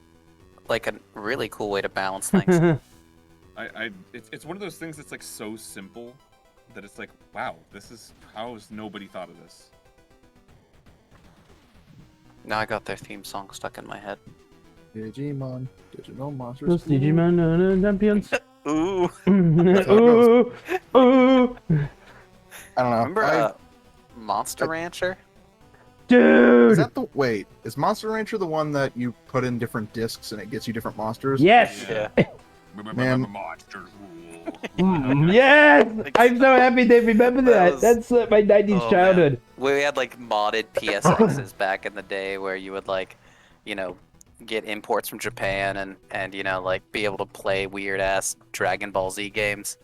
like a really cool way to balance things. It's one of those things that's like so simple that it's like, wow, how has nobody thought of this? Now I got their theme song stuck in my head. Digimon, digital monsters. Those Digimon champions. Ooh. Ooh. Ooh. I don't know. Remember Monster Rancher? Dude. Is Monster Rancher the one that you put in different discs and it gets you different monsters? Yes. Yeah. Man. Monster Yes. I'm so happy they remember that. That was- That's my 90s childhood. Man. We had like modded PSXs back in the day where you would like, you know, get imports from Japan and you know, like be able to play weird ass Dragon Ball Z games.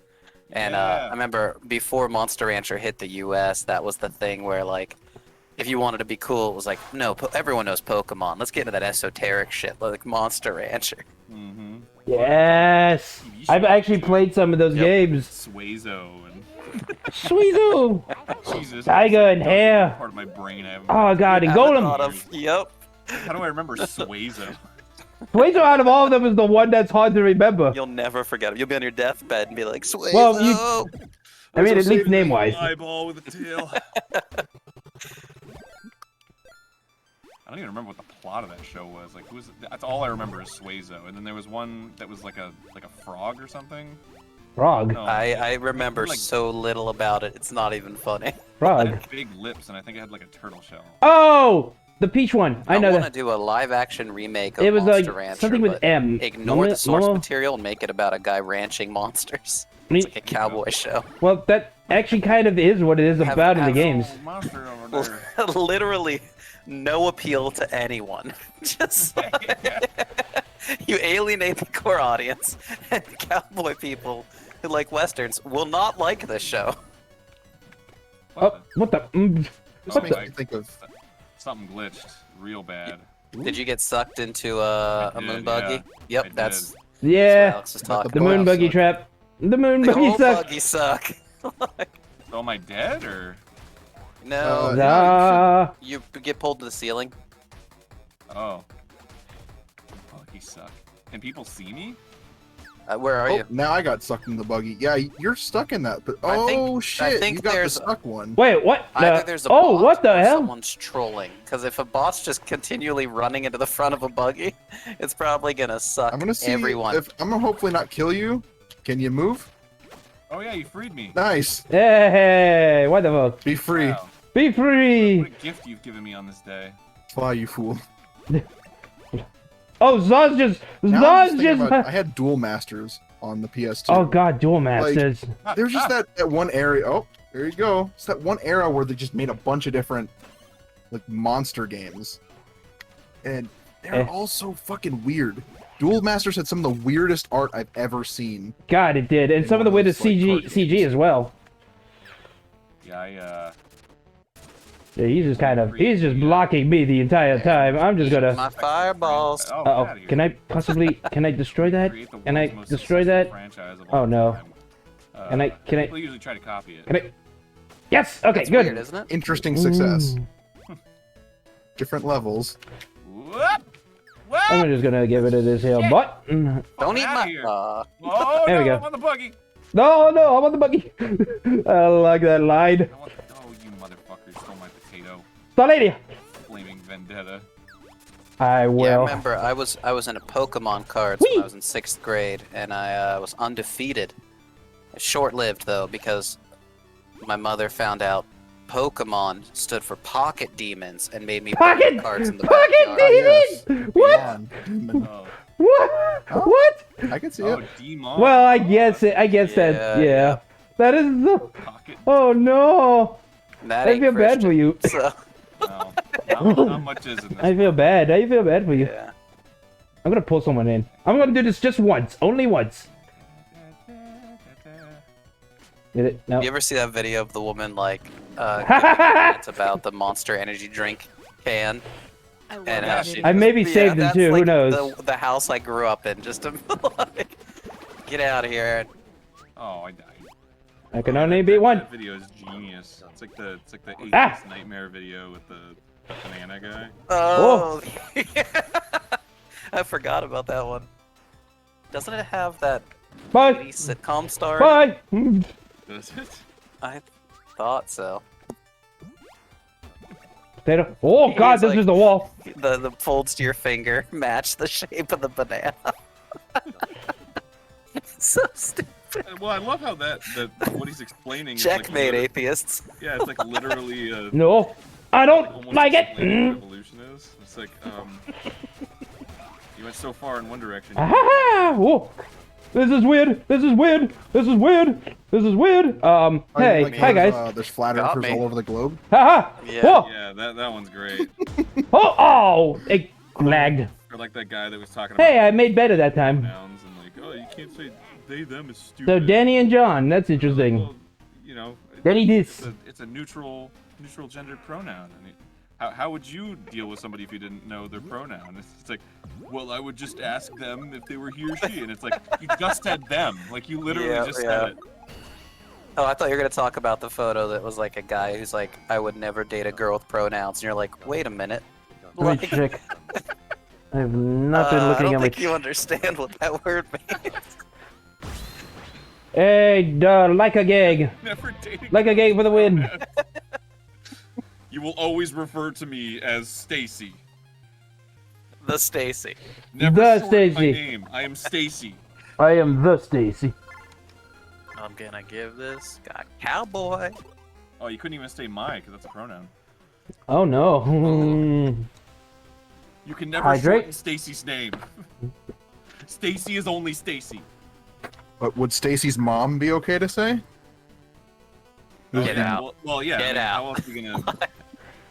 And I remember before Monster Rancher hit the US, that was the thing where like if you wanted to be cool, it was like, no, everyone knows Pokemon. Let's get into that esoteric shit like Monster Rancher. Yes. I've actually played some of those games. Suezo and Suizo. Jesus. Tiger and Hare. Part of my brain. Oh god, and Golem. Yep. How do I remember Suezo? Suizo out of all of them is the one that's hard to remember. You'll never forget him. You'll be on your deathbed and be like, Suezo! Well, I mean, at least name-wise. Eyeball with a tail. I don't even remember what the plot of that show was. Like, that's all I remember is Suezo. And then there was one that was like a frog or something. Frog. No, I remember so little about it. It's not even funny. it Frog. had big lips, and I think it had like a turtle shell. Oh! The peach one. I know want to that. do a live-action remake of It was Monster like Rancher, something with but M. ignore the source material and make it about a guy ranching monsters. It's like a cowboy show. Well, that actually kind of is what it is about in the games. Oh, monster over there. Literally, no appeal to anyone. Just you alienate the core audience, and cowboy people who like westerns will not like this show. Oh, what the? This makes me think of Something glitched real bad. Did you get sucked into a moon buggy? Yeah. Yep, that's Yeah. what Alex is talking The about. moon buggy trap. The moon The buggy whole sucks. buggy suck. So am I dead or? No, Nah. you get pulled to the ceiling. Oh. Oh, he suck. Can people see me? Where are you? Now I got sucked in the buggy. Yeah, you're stuck in that. But I think- shit, I think you got the there's- stuck one. Wait, what? Either there's a Oh, bot what the or hell? someone's trolling. Because if a bot's just continually running into the front of a buggy, it's probably gonna suck I'm gonna see everyone. if I'm gonna hopefully not kill you. Can you move? Oh yeah, you freed me. Nice. Hey, what the fuck? Be free. Wow. Be free. What a gift you've given me on this day. Fly, you fool. Oh, Zaz just. Now I'm Zaz thinking just. about- I had dual masters on the PS2. Oh god, dual masters. There's just that one area. Oh, there you go. It's that one era where they just made a bunch of different like monster games, and they're all so fucking weird. Duel Masters had some of the weirdest art I've ever seen. God, it did, and In some of the one of weirdest those, like, CG card as well. Yeah, Yeah, he's just blocking me the entire time. I'm just gonna. My fireballs. Oh, Uh outta oh, here. can I destroy that? Create the Can I world's most destroy successful that? franchise of Oh, all no. time. Can I- People usually try to copy it. Can I? Yes. Okay, That's good. weird, isn't it? Interesting success. Ooh. Different levels. Whoop! Whoop! I'm just gonna get rid of this here butt. Don't eat outta my. here. Uh, Oh, There we no, go. I'm on the buggy. No, I'm on the buggy. I like that line. Oh, you motherfucker stole my potato. Staladia. Flaming vendetta. I will. Yeah, I remember I was in a Pokemon cards when I was in 6th grade, and I was undefeated. Short-lived though, because my mother found out Pokemon stood for Pocket Demons and made me play cards in the backyard. Demons! What? Demon. Oh, What? Oh. What? I can see oh it. Demon. Well, I guess it. I guess that. Yeah. That is the. Pocket. Oh no! That I ain't feel bad for Christian, you. So, No, not much is in this. I feel bad. I feel bad for you. yeah. I'm gonna pull someone in. I'm gonna do this just once. Only once. Did it? No. You ever see that video of the woman like it's about the Monster Energy drink can? I love And that she video. I maybe Yeah, saved them that's too. Who like knows? The house I grew up in. Just to like, get out of here. Oh, I died. I can only beat one. That video is genius. It's like the atheist Ah! nightmare video with the banana guy. Oh, I forgot about that one. Doesn't it have that Bye. 80s sitcom star? Bye. Does it? I thought so. Potato. Oh God, He's this like- is the wall. The folds to your finger match the shape of the banana. So stupid. Well, I love how that what he's explaining. Checkmate, is like, atheists. yeah, it's like literally No, I don't almost like it. explaining what evolution is. It's like you went so far in one direction. Ah, oh. This is weird. This is weird. This is weird. This is weird. Hey, Like, hi there's, guys. There's flat Got earthers me. all over the globe. Haha. Yeah. Whoa. Yeah, that one's great. Oh, it lagged. Or like that guy that was talking about Hey, I made better that time. pronouns and like, oh, you can't say they them is stupid. So Danny and John. That's interesting. Well, you know, Danny this. it's a neutral gendered pronoun. I mean, how would you deal with somebody if you didn't know their pronoun? It's like, well, I would just ask them if they were he or she, and it's like you just said them, like you literally Yeah, just yeah. said it. Oh, I thought you were gonna talk about the photo that was like a guy who's like, I would never date a girl with pronouns, and you're like, wait a minute. Let me check. I have not been I looking don't at my. think you understand what that word means. Hey, like a gag. Never dating. Like a gag for the win. You will always refer to me as Stacy. The Stacy. Never The shorten Stacy. my name. I am Stacy. I am the Stacy. I'm gonna give this guy cowboy. Oh, you couldn't even say my, because that's a pronoun. Oh no. You can never Hydrate? shorten Stacy's name. Stacy is only Stacy. But would Stacy's mom be okay to say? Get out. Well, yeah. Get I mean, out. How else are you gonna?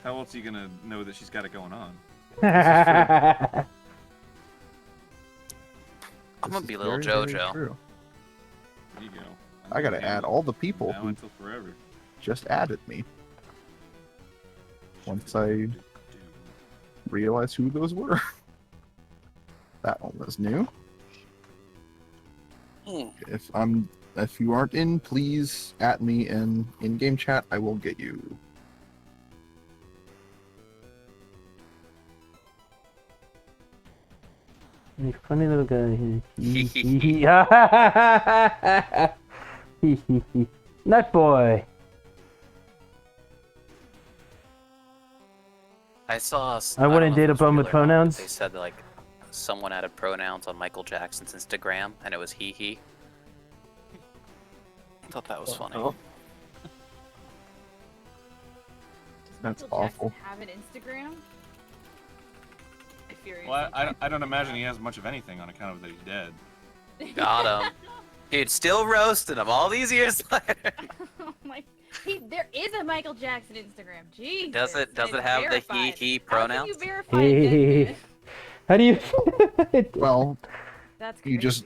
How else are you gonna know that she's got it going on? I'm gonna This be is little very, very JoJo. true. There you go. I gotta add all the people now who until forever. just added me. Once I realized who those were. That one was new. Hmm. If you aren't in, please at me in game chat. I will get you. You funny little guy. Nut boy. I saw. I wouldn't don't know date if a it was bum with real or not, but pronouns. They said like someone added pronouns on Michael Jackson's Instagram, and it was he. I thought that was funny. Oh. That's Michael awful. Jackson have an Instagram? I'm furious. Well, I don't imagine he has much of anything on account of that he's dead. Got him. Dude, still roasting him all these years later. Oh my! There is a Michael Jackson Instagram. Jeez. Does it have the he How pronouns? can you verify it? How do you? Well, That's crazy. you just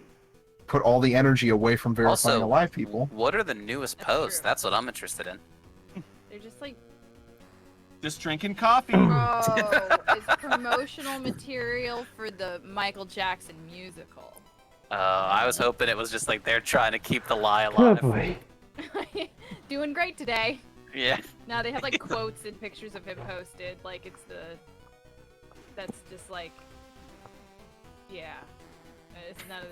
put all the energy away from verifying Also, alive people. What are the newest That's posts? true. That's what I'm interested in. They're just like, Just drinking coffee. bro, it's promotional material for the Michael Jackson musical. I was hoping it was just like they're trying to keep the lie Oh alive. boy. Doing great today. Yeah. Now they have like quotes and pictures of him posted. Like it's the. That's just like. Yeah. It's none of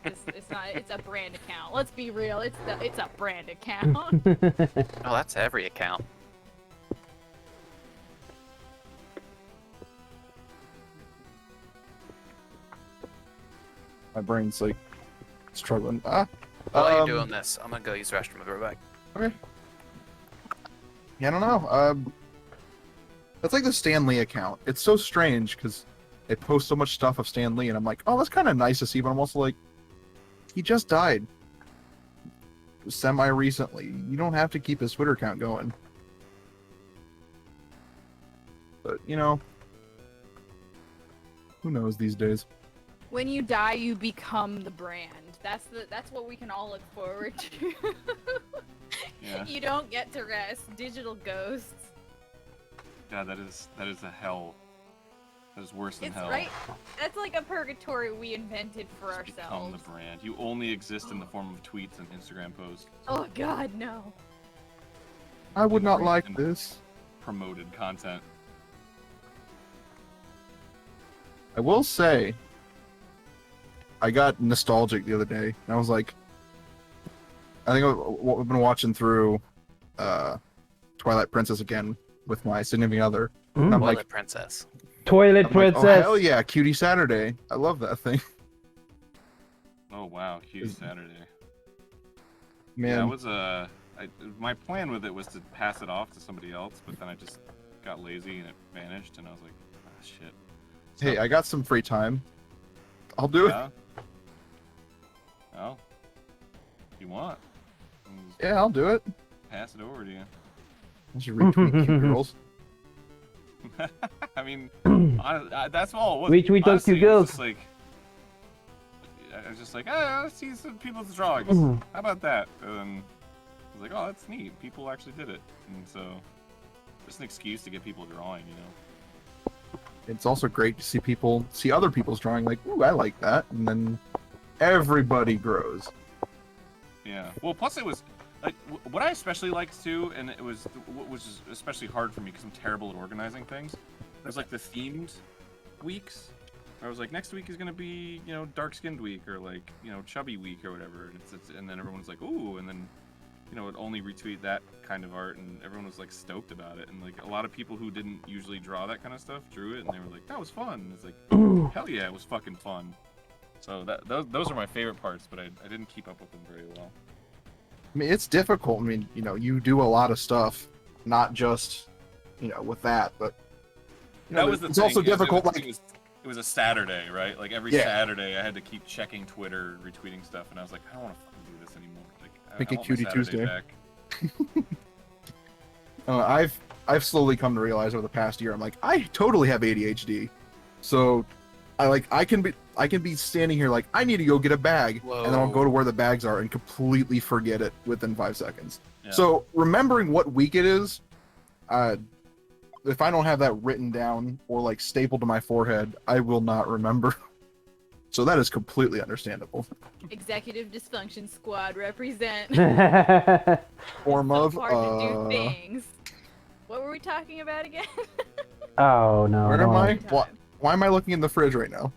this is. It's not. It's a brand account. Let's be real. It's a brand account. Oh, that's every account. My brain's like struggling. While you're doing this, I'm gonna go use the restroom. I'll be right back. Okay. Yeah, I don't know. That's like the Stan Lee account. It's so strange because they post so much stuff of Stan Lee, and I'm like, oh, that's kind of nice to see, but I'm also like, he just died. Semi-recently. You don't have to keep his Twitter account going. But, you know, who knows these days? When you die, you become the brand. That's what we can all look forward to. Yeah. You don't get to rest. Digital ghosts. God, that is a hell. That is worse than It's hell. right. That's like a purgatory we invented for Just become ourselves. the brand. You only exist in the form of tweets and Instagram posts. Oh God, no. I would not like this. Promoted content. I will say, I got nostalgic the other day, and I was like, I think we've been watching through Twilight Princess again with my significant other. And I'm Toilet like, princess. Toilet I'm like, Princess. oh hell yeah, Cutie Saturday. I love that thing. Oh wow, cute Saturday. Man, Yeah, it was my plan with it was to pass it off to somebody else, but then I just got lazy and it vanished, and I was like, ah, shit. hey, I got some free time. I'll do it. Yeah. Well, if you want, I'll just Yeah, I'll do it. pass it over to you. I should retweet cute girls. I mean, that's all. It was. Retweet those Honestly, two it was girls. just like, I was just like, ah, let's see some people's drawings. Mhm. How about that? And then I was like, oh, that's neat. People actually did it, and so just an excuse to get people drawing, you know. It's also great to see other people's drawing, like, ooh, I like that, and then everybody grows. Yeah. Well, plus it was like what I especially liked too, and it was what was especially hard for me because I'm terrible at organizing things. It was like the themed weeks. I was like, next week is gonna be, you know, dark-skinned week, or like, you know, chubby week, or whatever. And and then everyone's like, ooh, and then, you know, it only retweet that kind of art, and everyone was like stoked about it. And like a lot of people who didn't usually draw that kind of stuff drew it, and they were like, that was fun. And it's like, hell yeah, it was fucking fun. So those are my favorite parts, but I didn't keep up with them very well. I mean, it's difficult. I mean, you know, you do a lot of stuff, not just, you know, with that, but you know, That was the it's thing, also is difficult. It Like, was a Saturday, right? Like every Yeah. Saturday, I had to keep checking Twitter, retweeting stuff, and I was like, I don't want to fucking do this anymore. Like, Make I it want my Cutie Saturday Tuesday. back. I've slowly come to realize over the past year, I'm like, I totally have ADHD, so I can be standing here like I need to go get a bag, and then I'll go to where the bags are and completely forget it within 5 seconds. Yeah. So remembering what week it is, if I don't have that written down or like stapled to my forehead, I will not remember. So that is completely understandable. Executive dysfunction squad represent. Form so of hard to do things. What were we talking about again? Oh no. Where don't am I? worry. Why am I looking in the fridge right now?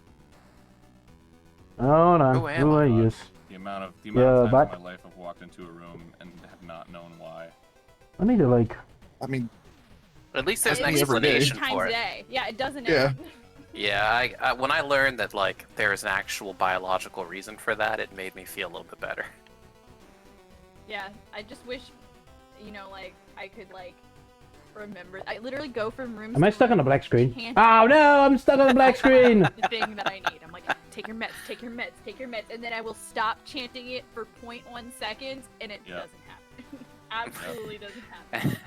Oh no. Who am Who I? are you? The amount of Yeah, times but- in my life I've walked into a room and have not known why. I need to like. I mean, At least there's an That's me every day. explanation for it. Day. Yeah, it doesn't Yeah. end. Yeah, I when I learned that like there is an actual biological reason for that, it made me feel a little bit better. Yeah, I just wish, you know, like I could like remember. I literally go from rooms. Am I to stuck on a rooms, black screen? can't Oh no, I'm stuck on a black screen. the thing that I need. I'm like, take your meds, take your meds, take your meds, and then I will stop chanting it for 0.1 seconds, and it Yeah. doesn't happen. Absolutely doesn't happen.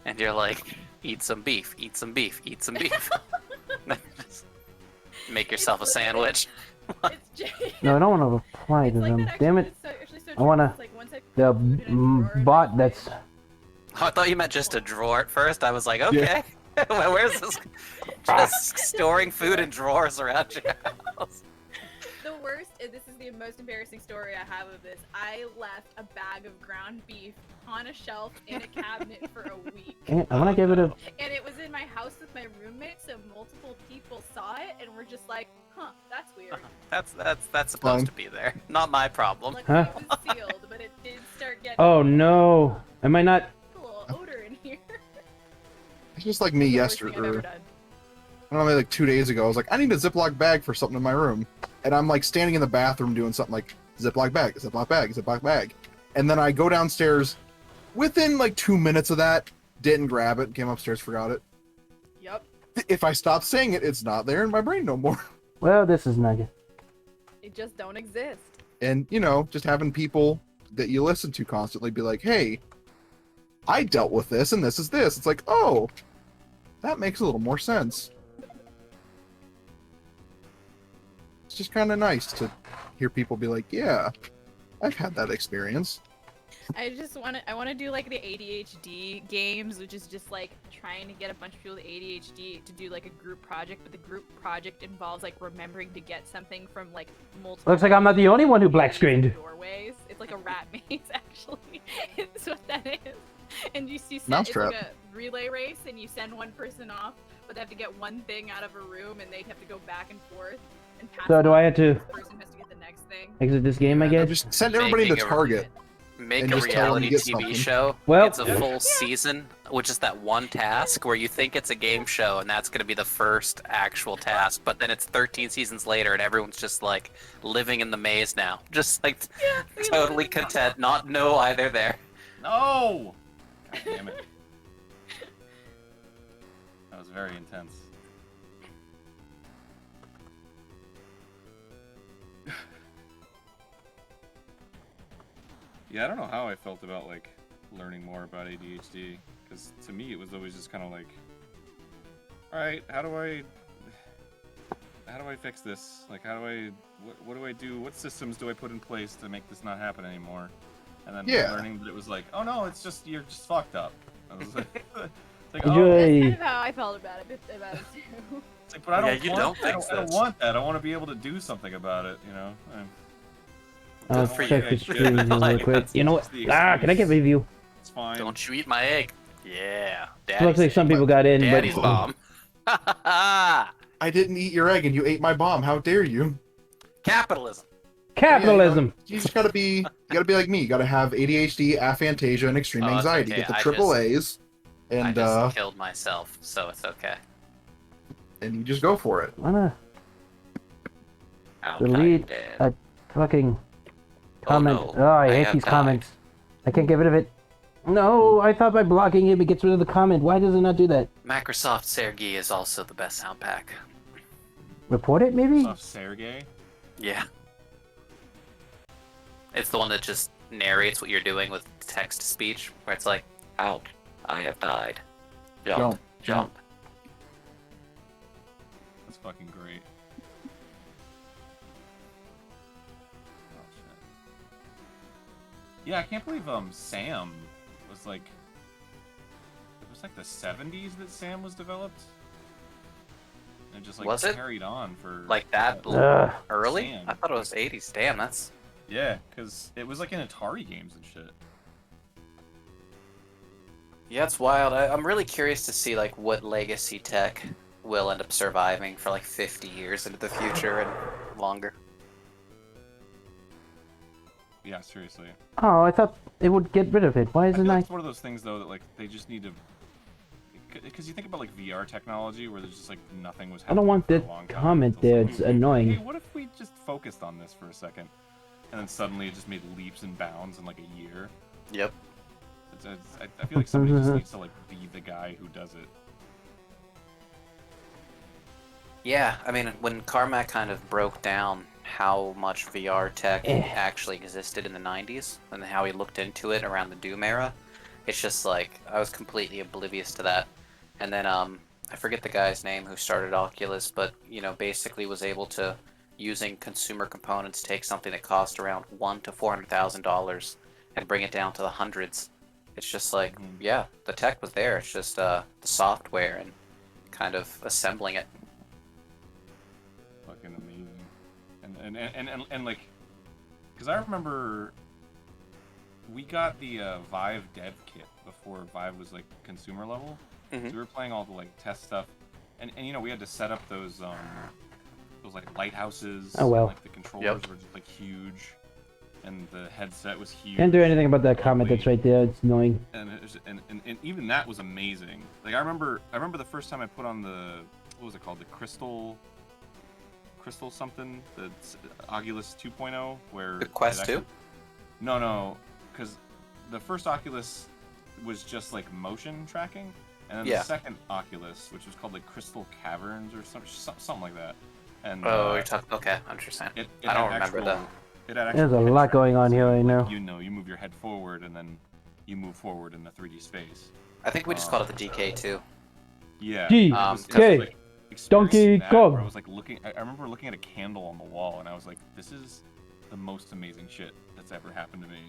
And you're like, eat some beef, eat some beef, eat some beef. Just make yourself a sandwich. It's just, No, I don't want to apply it's to like them. that Damn actually, it. it's so, actually so I true. wanna- It's like once I The put it in a drawer and bot I that's. Oh, I thought you meant just a drawer at first. I was like, okay. Where's this? Just storing food in drawers around your house. The worst, and this is the most embarrassing story I have of this. I left a bag of ground beef on a shelf in a cabinet for a week. I want to give it a. And it was in my house with my roommate, so multiple people saw it and were just like, huh, that's weird. That's supposed to be there. Not my problem. Like, Huh? it was sealed, but it did start getting Oh no. Am I not? a little odor in here. it's just like me The worst thing yesterday. I've ever Or, done. I don't know, maybe like 2 days ago. I was like, I need a Ziploc bag for something in my room. and I'm like standing in the bathroom doing something like Ziploc bag, Ziploc bag, Ziploc bag, and then I go downstairs. Within like 2 minutes of that, didn't grab it, came upstairs, forgot it. Yep. If I stop saying it, it's not there in my brain no more. Well, this is not good. It just don't exist. And, you know, just having people that you listen to constantly be like, hey, I dealt with this and this is this. It's like, oh, that makes a little more sense. It's just kind of nice to hear people be like, yeah, I've had that experience. I want to do like the ADHD games, which is just like trying to get a bunch of people with ADHD to do like a group project, but the group project involves like remembering to get something from like multiple. Looks like I'm not the only one who black screened. Doorways. It's like a rat maze, actually. It's what that is. And you see, it's Mousetrap. like a relay race, and you send one person off, but they have to get one thing out of a room, and they have to go back and forth and pass. So do I have to This person has to get the next thing. exit this game, I Yeah, guess? Just send everybody to Making a- Target. Make And a just tell them to reality get TV something. show. Well- It's a full season, which is that one task where you think it's a game show, and that's going to be the first actual task. But then it's 13 seasons later, and everyone's just like living in the maze now, just like totally content, not know why they're there. No! God damn it. That was very intense. Yeah, I don't know how I felt about like learning more about ADHD, because to me it was always just kind of like, all right, how do I fix this? Like, what do I do? What systems do I put in place to make this not happen anymore? And then Yeah. learning that it was like, oh no, it's just you're just fucked up. I was like, it's like, Did oh, you, That's Hey. kind of how I felt about it too. it's like, but I don't Yeah, you want, don't I fix don't, I don't this. want that. I want to be able to do something about it, you know? I'll for check you. the stream real Like, quick. You know what? that's the Can I get excuse. review? It's fine. Don't you eat my egg? Yeah. It looks like some people got in, Daddy's but bomb. I didn't eat your egg and you ate my bomb. How dare you? Capitalism. capitalism. You just gotta be like me. You gotta have ADHD, aphantasia, and extreme Oh, it's anxiety. okay. Get the I triple just- A's, I and just killed myself, so it's okay. you just go for it. Wanna Al delete Qaeda. a fucking comment? no, Oh, I hate have these died. comments. I can't get rid of it. No, I thought by blocking him it gets rid of the comment. Why does it not do that? Microsoft Sergey is also the best sound pack. Report it, maybe? Of Sergey. Yeah. It's the one that just narrates what you're doing with text to speech, where it's like, out, I have died. Jump, jump. That's fucking great. Oh shit. Yeah, I can't believe Sam was like, it was like the 70s that Sam was developed. And it just like Was it? carried on for Like that Ugh. early? Sam. I thought it was 80s. Damn, that's... Yeah, because it was like in Atari games and shit. Yeah, it's wild. I'm really curious to see like what legacy tech will end up surviving for like 50 years into the future and longer. Yeah, seriously. Oh, I thought it would get rid of it. Why I is feel it like not? it's one of those things though that like they just need to, because you think about like VR technology where there's just like nothing was I happening don't want for a that long time comment until there. someone It's was like, annoying. Hey, what if we just focused on this for a second, and then suddenly it just made leaps and bounds in like a year. Yep. I feel like somebody just needs to like be the guy who does it. Yeah, I mean, when Carmack kind of broke down how much VR tech actually existed in the 90s and how he looked into it around the Doom era, it's just like, I was completely oblivious to that. And then, I forget the guy's name who started Oculus, but, you know, basically was able to, using consumer components, take something that cost around $100,000 to $400,000 and bring it down to the hundreds. It's just like, yeah, the tech was there. It's just the software and kind of assembling it. Fucking amazing. And like, because I remember we got the Vive dev kit before Vive was like consumer level. Mhm. So we were playing all the like test stuff, and you know we had to set up those like lighthouses. Oh, well. Like the controllers were just like huge, and the headset was huge. Can't do anything about that comment that's right there. It's annoying. And even that was amazing. Like I remember the first time I put on the, what was it called, the crystal Crystal something, the Oculus 2.0, where The Quest 2? No, because the first Oculus was just like motion tracking, and then Yeah. the second Oculus, which was called like Crystal Caverns or something like that. And Oh, you're talking. Okay, I understand. it I don't had remember that. It had There's a actual lot head going on tracking, here so, right now. You move your head forward, and then you move forward in the 3D space. I think we just called it the DK2. Yeah. D, it was just, K, like, experiencing Donkey that, Kong. where I was like looking. I remember looking at a candle on the wall, and I was like, "This is the most amazing shit that's ever happened to me."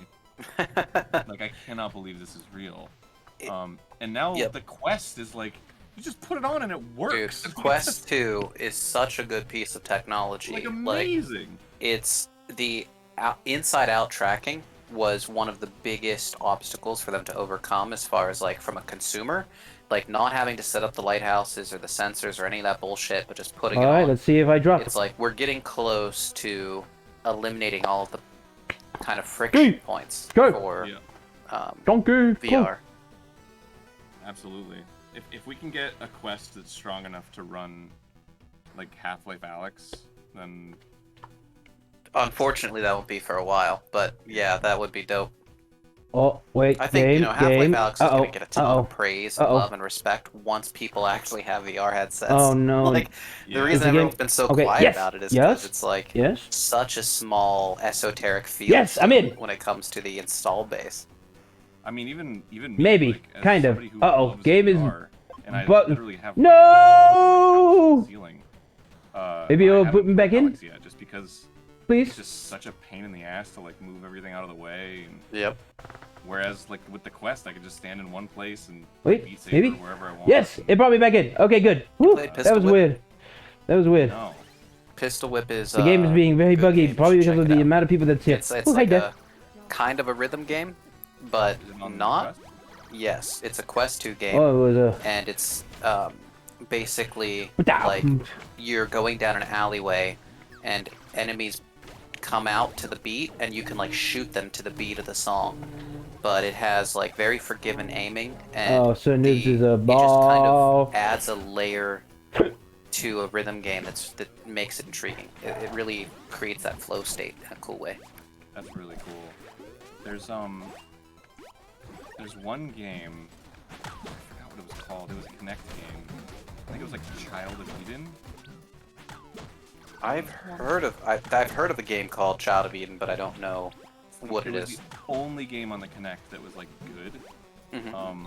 Like, I cannot believe this is real. And now Yep. the Quest is like, you just put it on and it Dude, works. the Quest 2 is such a good piece of technology. Like amazing. It's the inside-out tracking was one of the biggest obstacles for them to overcome as far as like from a consumer, like not having to set up the lighthouses or the sensors or any of that bullshit, but just putting it Alright, on. let's see if I drop It's it. like we're getting close to eliminating all of the kind of friction points Go. for Yeah. Donkey Kong. VR. Absolutely. If we can get a Quest that's strong enough to run like Half-Life Alyx, then Unfortunately, that won't be for a while, but yeah, that would be dope. Oh, wait, I think, game, Half-Life game. Alyx is Uh-oh, going to get a ton uh-oh. of praise and Uh-oh. love and respect once people actually have VR headsets. Oh, no. Like, Yeah. the Is reason the game- everyone's been so Okay, quiet yes, about it is yes, because it's like Yes? such a small esoteric field. Yes, I'm in. When it comes to the install base. I mean, even me, Maybe, like, as kind of. somebody who Uh-oh, loves game is VR, and I but- literally have No! ceiling. Maybe I you'll haven't put me back played in? Alyx yet, just because it's Please? just such a pain in the ass to like move everything out of the way. And Yep. whereas like with the Quest, I could just stand in one place and Wait, beat Saber maybe? wherever I want. Yes, it brought me back in. Okay, good. Woo, Played that Pistol was Whip? weird. That was weird. No. Pistol Whip is The game is being very good buggy, game. probably You should because of check it the out. amount of people that's here. It's Oh, hi, like Dad. a kind of a rhythm game, but Is it on the not. Quest? Yes, it's a Quest 2 game. Oh, it was a... And it's basically Down. like you're going down an alleyway and enemies come out to the beat and you can like shoot them to the beat of the song, but it has like very forgiving aiming and Oh, so this is a it just kind ball. of adds a layer to a rhythm game that makes it intriguing. It really creates that flow state in a cool way. That's really cool. There's one game. I forgot what it was called. It was a Kinect game. I think it was like Child of Eden. I've heard of a game called Child of Eden, but I don't know what it was is. the only game on the Kinect that was like good. Mhm.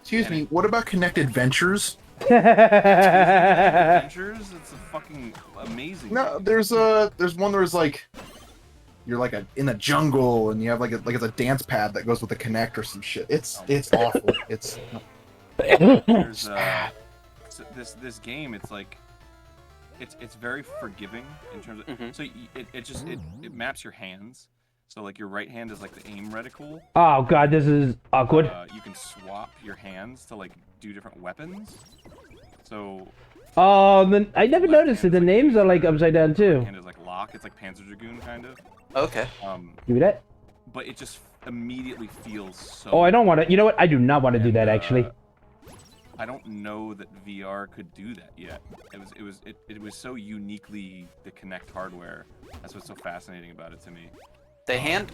Excuse me, what about Connected Ventures? Adventures. It's a fucking amazing. No, game. there's one where it's like you're like in a jungle and you have it's a dance pad that goes with the Kinect or some shit. It's awful. It's There's so this game. It's like it's very forgiving in terms of Mhm. so it maps your hands. So like your right hand is like the aim reticle. Oh, God, this is awkward. You can swap your hands to like do different weapons. So Oh, then I never left noticed hand that the is, names are like upside down right too. hand is like lock. It's like Panzer Dragoon kind of. Okay. Give me that. But it just immediately feels so. Oh, I don't want to. You know what? I do not want to do that actually. I don't know that VR could do that yet. It was so uniquely the Kinect hardware. That's what's so fascinating about it to me.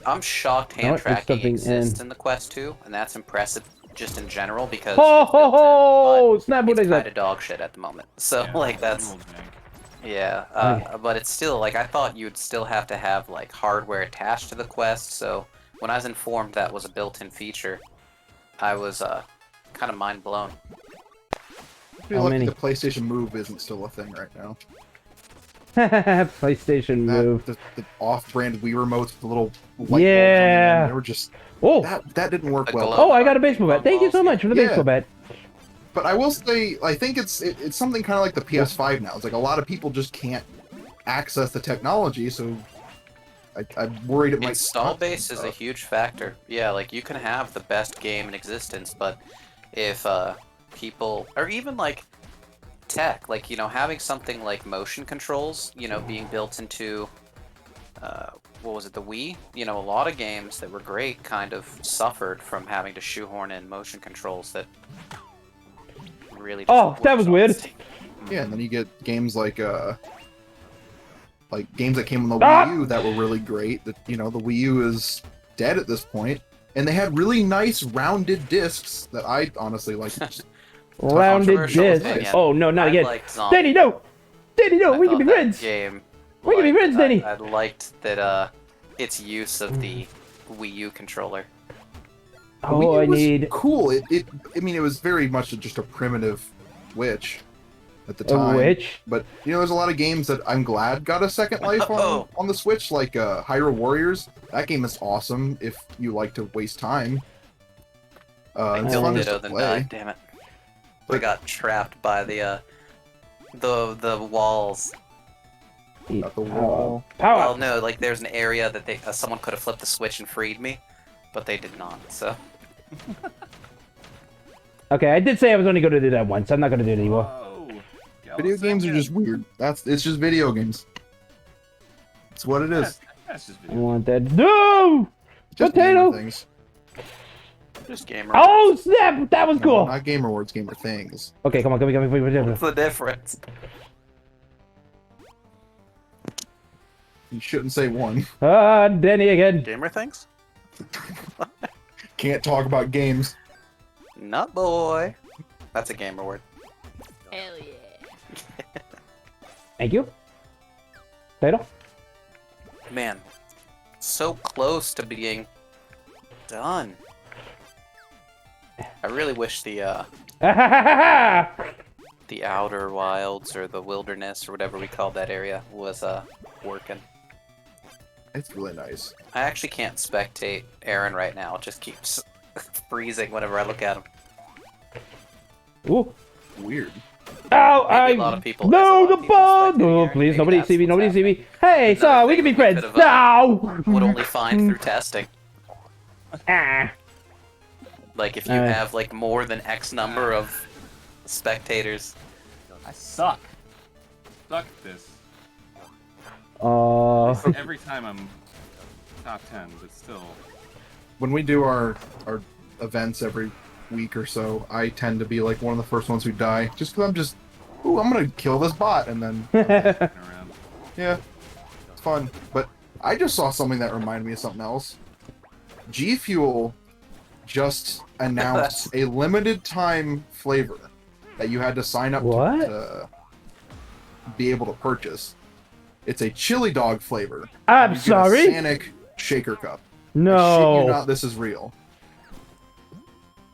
I'm shocked hand Oh, there's tracking something exists in- in the Quest 2, and that's impressive just in general because Ho it's ho built in, ho! but Snap what it's is kind that? of dog shit at the moment. So Yeah, like the that's world's jank. yeah, but it's still like I thought you'd still have to have like hardware attached to the Quest. So when I was informed that was a built-in feature, I was kind of mind blown. I feel How like many? the PlayStation Move isn't still a thing right now. PlayStation Move. The off-brand Wii remotes with the little light bulbs on Yeah. them, they were just Oh, that didn't work A well. glow- oh! I got a baseball bat. Thank you so much for the Yeah. baseball bat. But I will say, I think it's something kind of like the PS5 now. It's like a lot of people just can't access the technology, so I'm worried it might Install stop base is a stuff. huge factor. Yeah, like you can have the best game in existence, but if people or even like tech, like having something like motion controls, being built into what was it, the Wii? A lot of games that were great kind of suffered from having to shoehorn in motion controls that really. Just Oh, that worked was on weird. Steam. Yeah, and then you get games like like games that came on the Wii U that were really great. That the Wii U is dead at this point, and they had really nice rounded discs that I honestly like. Rounded Controversial disc. opinion. Oh no, not I again. liked Zombie. Danny, no. Danny, no. I We can thought be that friends. Game, We can be friends, Danny. I liked that its use of the Wii U controller. The Oh, Wii U I was need cool. I mean, it was very much just a primitive Switch at the a time. witch. But there's a lot of games that I'm glad got a second life on the Switch, like Hyrule Warriors. That game is awesome if you like to waste time. I It's killed fun Ditto to then play. died. Damn it! I got trapped by the walls. Got the wall. Power. Well, no, like there's an area that they someone could have flipped the switch and freed me, but they did not. So Okay, I did say I was only going to do that once. I'm not going to do it anymore. Whoa. Video games are just weird. It's just video games. It's what it is. That's just I video. want that. No! Just Potato! gamer things. just gamer. Oh, snap! That was No, cool. not Game Awards, gamer things. Okay, come on. What's the difference? You shouldn't say one. Ah, Danny again. Gamer things? Can't talk about games. Nut boy. That's a gamer word. Hell yeah. Thank you. Potato? Man, so close to being done. I really wish the Outer Wilds or the Wilderness or whatever we called that area was working. It's really nice. I actually can't spectate Arin right now. It just keeps freezing whenever I look at him. Ooh. Weird. Ow! Maybe a lot of people- No, there's a lot the of people bug! spectating No, Arin. please, Maybe nobody that's see me, what's nobody see me. happening. Hey, Another so we thing can be we friends. could've, No! Would only find through testing. Ah. Like if you have like more than X number of spectators. I suck. Suck at this. Every time I'm top 10, but still. When we do our events every week or so, I tend to be like one of the first ones who die, just because I'm gonna kill this bot, and then Around. yeah, it's fun. But I just saw something that reminded me of something else. G Fuel just announced a limited time flavor that you had to sign up to be able to purchase. It's a chili dog flavor. I'm You get a sorry? Sanic shaker cup. I shit you No. not, this is real.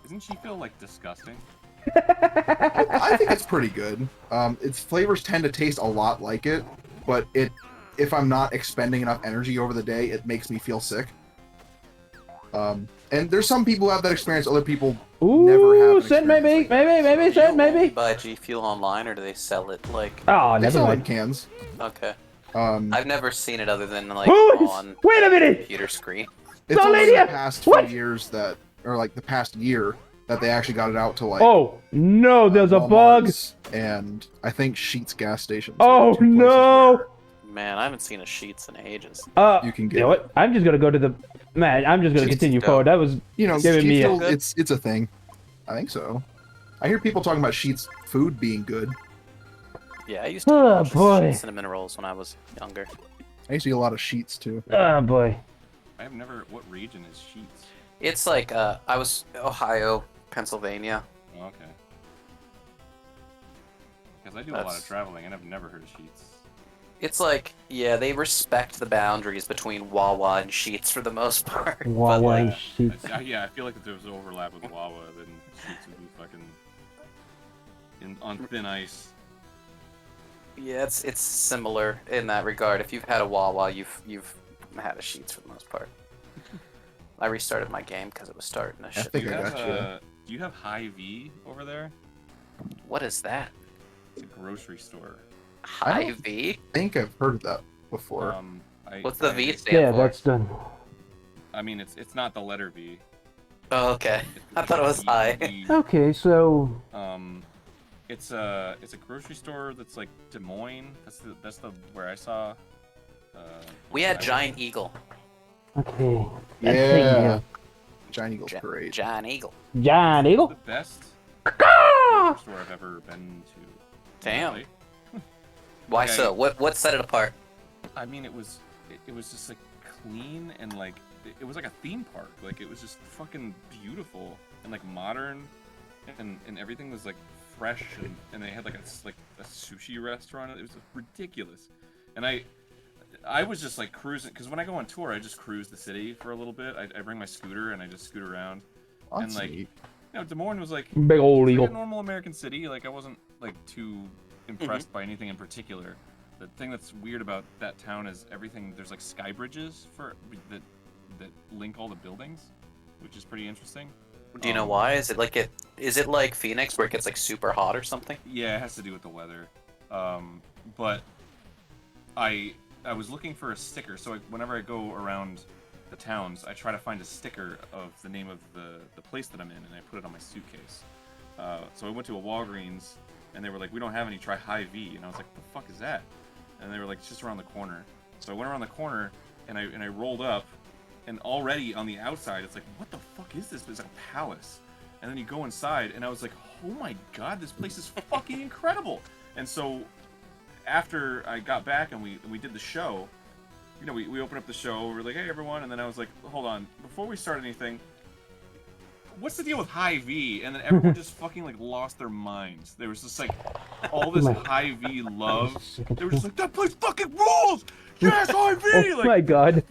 Doesn't she feel like disgusting? I think it's pretty good. Its flavors tend to taste a lot like it, but if I'm not expending enough energy over the day, it makes me feel sick. And there's some people who have that experience, other people never have Ooh, an send experience maybe, like maybe, Do you send maybe. buy G Fuel online or do they sell it like? Oh, They never sell it in mind. cans. Okay. Um, I've never seen it other than like Who is? on Wait a minute. computer screen. it's No, only lady, the past few what? years or like the past year that they actually got it out to like Oh no, there's a bug. Walmarts and I think Sheetz gas stations. Oh, are the two places no. where Man, I haven't seen a Sheets in ages. You can You get know what? I'm just gonna go to the. Man, I'm just gonna Sheets continue is forward. That was giving giving me a. Fuel, it's a thing. I think so. I hear people talking about Sheetz food being good. Yeah, I used to Oh, eat boy. cinnamon rolls when I was younger. I used to eat a lot of Sheetz too. Oh boy. I have never. What region is Sheets? It's like I was Ohio, Pennsylvania. Oh, okay. Because I do a lot That's- of traveling and I've never heard of Sheets. It's like, yeah, they respect the boundaries between Wawa and Sheets for the most part. but, Wawa like, and Sheets. Yeah, I feel like if there was overlap with Wawa, then Sheets would be fucking on thin ice. yeah, it's similar in that regard. If you've had a Wawa, you've had a Sheets for the most part. I restarted my game because it was starting to shit. think Do you I have, got do you have Hy-Vee over there? What is that? It's a grocery store. Hy-Vee? I think I've heard of that before. What's the V stand Yeah, for? that's done. I mean, it's not the letter V. Oh, okay. I thought it was high. Okay, so It's a grocery store that's like Des Moines. That's the where I saw. We had Giant Eagle. okay. Yeah. Giant Eagle's Gi- great. Giant Eagle. John It's Eagle. the best grocery store I've ever been to. Damn. Really. Why Okay. so? What set it apart? I mean, it was just like clean and like it was like a theme park. Like it was just fucking beautiful and like modern, and everything was like fresh and they had like a sushi restaurant. It was ridiculous, and I was just like cruising because when I go on tour, I just cruise the city for a little bit. I bring my scooter and I just scoot around, and like neat. you know, Des Moines was like Big old like eagle. a normal American city. Like I wasn't like too impressed by anything in particular. The thing that's weird about that town is everything. There's like sky bridges that link all the buildings, which is pretty interesting. Do you know why? Is it like Phoenix where it gets like super hot or something? Yeah, it has to do with the weather. But I was looking for a sticker, so whenever I go around the towns, I try to find a sticker of the name of the place that I'm in, and I put it on my suitcase. So I went to a Walgreens, and they were like, "We don't have any. Try Hy-Vee," and I was like, "What the fuck is that?" And they were like, "It's just around the corner." So I went around the corner, and I rolled up, and already on the outside, it's like, "What the fuck is this?" It's like a palace. And then you go inside, and I was like, "Oh my god, this place is fucking incredible!" And so after I got back and we did the show, you know, we opened up the show, we were like, "Hey everyone," and then I was like, "Hold on, before we start anything, what's the deal with Hy-Vee?" And then everyone just fucking like lost their minds. There was just like all this Hy-Vee love. They were just like, "That place fucking rules! Yes, Hy-Vee!" Oh Like, my god.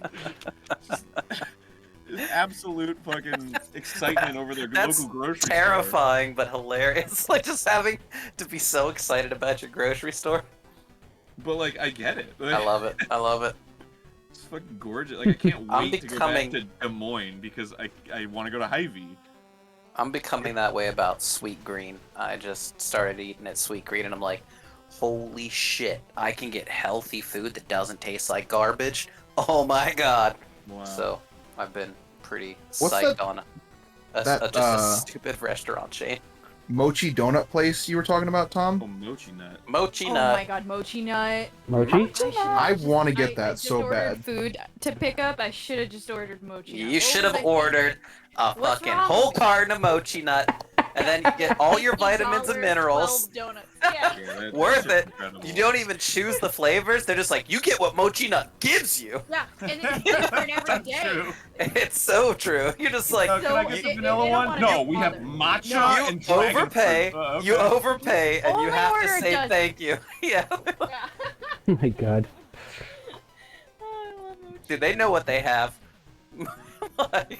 absolute fucking excitement over their That's local grocery store. terrifying but hilarious. Like just having to be so excited about your grocery store. But like, I get it. I love it. I love it. It's fucking gorgeous. Like, I can't I'm wait to go back to Des Moines because I want to go to Hy-Vee. I'm becoming that way about Sweet Green. I just started eating at Sweet Green and I'm like, holy shit, I can get healthy food that doesn't taste like garbage. Oh my god. Wow. So I've been pretty What's psyched that- on that, just a stupid restaurant chain. Mochi donut place you were talking about, Tom? Oh, mochi nut. Mochi Oh nut. my god, mochi nut. Mochi? I want to get I that just so ordered bad. food to pick up. I should have just ordered mochi nut. You What should was have I ordered a What's fucking wrong whole with me? carton of mochi nut, and then you get all your thinking? vitamins and $12 minerals. donuts. Yeah. Yeah, that Worth shit's it. incredible. You don't even choose the flavors. They're just like, you get what mochi nut gives you. Yeah, and it's different every That's day. true. It's so true. You're just like, Can I So get it- the they vanilla don't one? wanna No, get we have bothered. matcha No. and you dragon overpay. fruit. Okay. You overpay, and you Only have to order a say dozen. thank you. Yeah. Yeah. Oh my god. Oh, I love mochi. Dude, they know what they have. Like,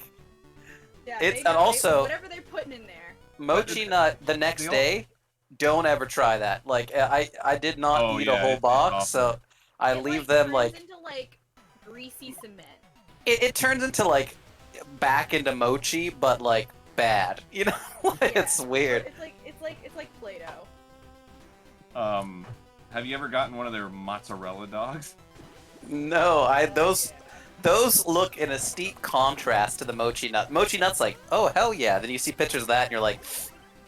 Yeah, It's- they and know- also- whatever they're putting in there. mochi nut the next all- day, don't ever try that. Like, I did not Oh, eat yeah, a whole it's box, awful. so I It, leave them turns like into like greasy cement. it turns into like back into mochi, but like bad. You know, Like, it's weird. It's like Play-Doh. Have you ever gotten one of their mozzarella dogs? No, those look in a steep contrast to the mochi nut. Mochi nut's like, oh hell yeah. Then you see pictures of that and you're like,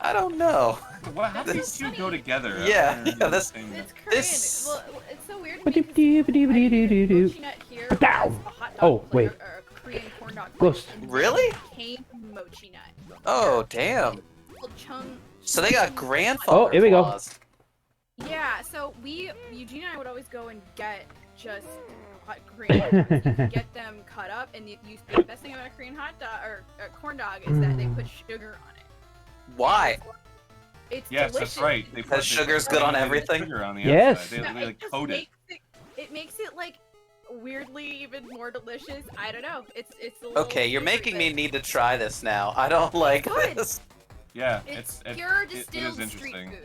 I don't know. What? How do That's these so two go funny. together? Yeah, yeah, that's- It's Korean. This- Well, it's so weird because mochi nut here has Pow! a hot dog Oh, like wait. a Korean corn dog. Ghost. and then Really? it Came mochi nut. Oh damn. It's called chung. So they got grandfather Oh, here we go. claws. Yeah, so Eugene and I would always go and get just hot Korean hot dogs. You could get them cut up, and the best thing about a Korean hot dog or a corn dog is that they put sugar on it. Why? It's Yes, delicious. that's right. They Because sugar's good on everything? Sugar on the Yes. outside. No, They like just coat it. makes it like weirdly even more delicious. I don't know. It's a little Okay, you're weird, making me but need to try this now. I don't like good. this. Yeah, It's it pure is distilled street interesting. food.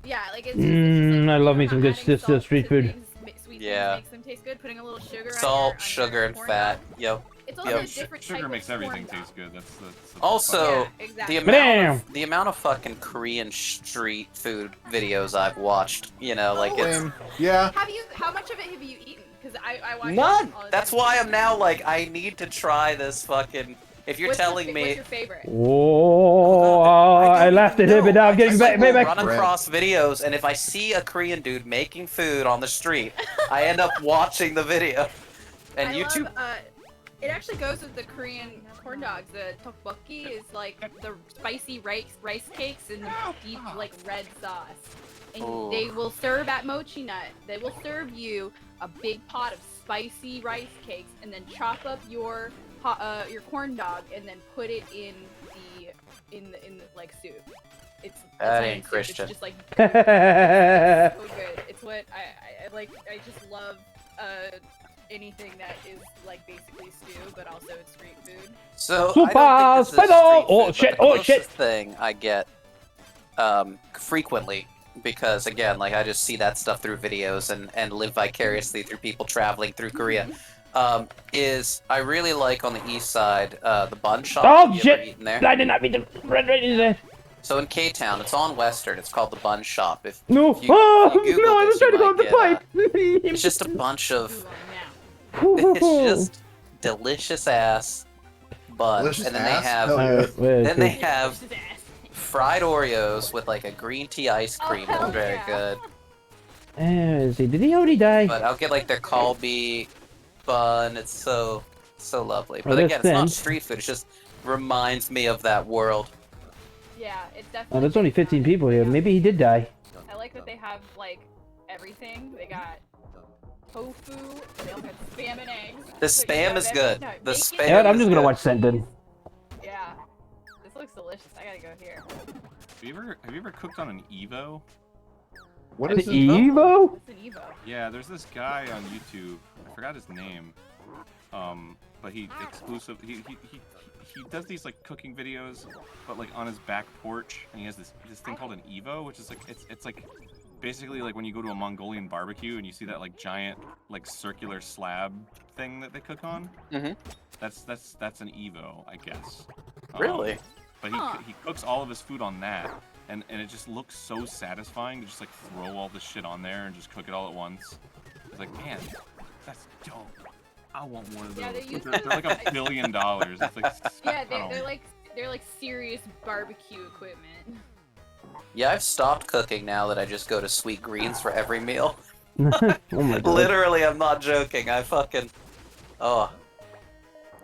Yeah, like it's just like I love me you're some not good adding distilled salt street to food. things, sweet Yeah. things makes them taste good. Putting a little sugar. Salt, on sugar, your and corn fat. dog. Yep. It's also Yep. a different Sugar type makes of everything corn taste dog. good. That's Also, Yeah, exactly. the amount of fucking Korean street food videos I've watched, you know, like it's Yeah. How much of it have you eaten? Because I watch none. all the That's time. why I'm now like I need to try this fucking. If you're What's telling me, what's your favorite? Oh, I don't laughed at even him, and know. now I'm I getting just back. will Back. run across videos, and if I see a Korean dude making food on the street, I end up watching the video. And I YouTube. Love, It actually goes with the Korean corn dogs. The tteokbokki is like the spicy rice cakes in the deep like red sauce. And Ooh. they will serve at Mochi Nut. They will serve you a big pot of spicy rice cakes, and then chop up your corn dog, and then put it in the like soup. It's That not ain't in soup, Christian. It's just like so good. It's what I like. I just love anything that is like basically stew, but also it's street food. So Super I don't think this is spider! street Oh, food, shit, but the oh, shit. closest thing I get frequently, because again, like I just see that stuff through videos and live vicariously through people traveling through Korea. Is I really like on the east side the bun shop. Oh Have you ever shit! eaten there? I did not mean to run right into that. So in K-Town, it's on Western. It's called the Bun Shop. If No! you No, Google I was this, trying to you go up might the get, pipe. it's just a bunch of Ooh, now. it's just delicious ass buns, Delicious and then ass? they have Hell yeah. then they have fried Oreos with like a green tea ice cream. hell It's very yeah. good. Let's see, did he already die? But I'll get like their kalbi bun. It's so lovely. Oh, But that's again, it's not thin. street food. It just reminds me of that world. Yeah, it's Oh, definitely. there's only 15 people here. Maybe he did die. I like that they have like everything. They got tofu. They also have spam and eggs. The So you spam have is every- good. no, The bacon, spam Yeah, I'm is just gonna good. watch Senden. Yeah, this looks delicious. I gotta go here. Have you ever cooked on an Evo? What An is it? Evo? It's an Evo. Yeah, there's this guy on YouTube. I forgot his name. But he does these like cooking videos, but like on his back porch, and he has this thing called an Evo, which is like it's like basically like when you go to a Mongolian barbecue and you see that like giant like circular slab thing that they cook on. Mhm. That's an Evo, I guess. Really? But Huh. he cooks all of his food on that, and it just looks so satisfying to just like throw all this shit on there and just cook it all at once. It's like, man, that's dope. I want one of those. Yeah, they use- They're like $1 billion. It's like, Yeah, I don't- they're like serious barbecue equipment. Yeah, I've stopped cooking now that I just go to Sweet Greens for every meal. Oh my god. Literally, I'm not joking. I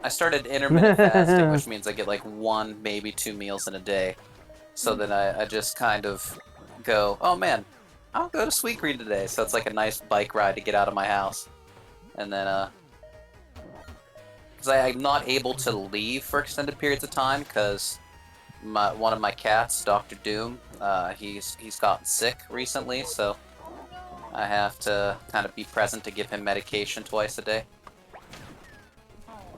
started intermittent fasting, which means I get like 1, maybe 2 meals in a day. So then I just kind of go, oh man, I'll go to Sweet Green today. So it's like a nice bike ride to get out of my house. And then, because I'm not able to leave for extended periods of time because one of my cats, Dr. Doom, he's gotten sick recently, so I have to kind of be present to give him medication twice a day.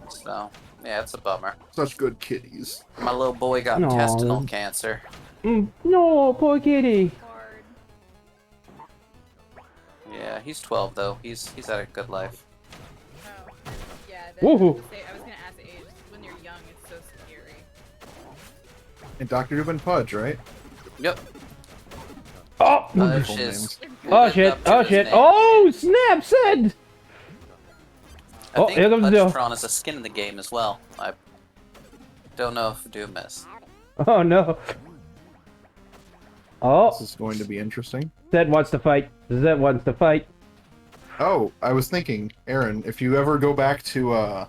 So, yeah, it's a bummer. Such good kitties. My little boy got Aw. intestinal cancer. No, poor kitty. Hard. Yeah, he's 12 though. He's had a good life. Oh, yeah. Woohoo. I was gonna ask the age. When you're young, it's so scary. And Dr. Dubin Pudge, right? Yep. Oh! Pudge Full is. names. Oh lived shit, up to oh his shit. name. Oh, snap, Send! I Oh, think here comes Joe. Pudgetron is a skin in the game as well. I don't know if Doom is. Oh no. Oh, This is going to be interesting. Zed wants to fight. Zed wants to fight. Oh, I was thinking, Aaron, if you ever go back to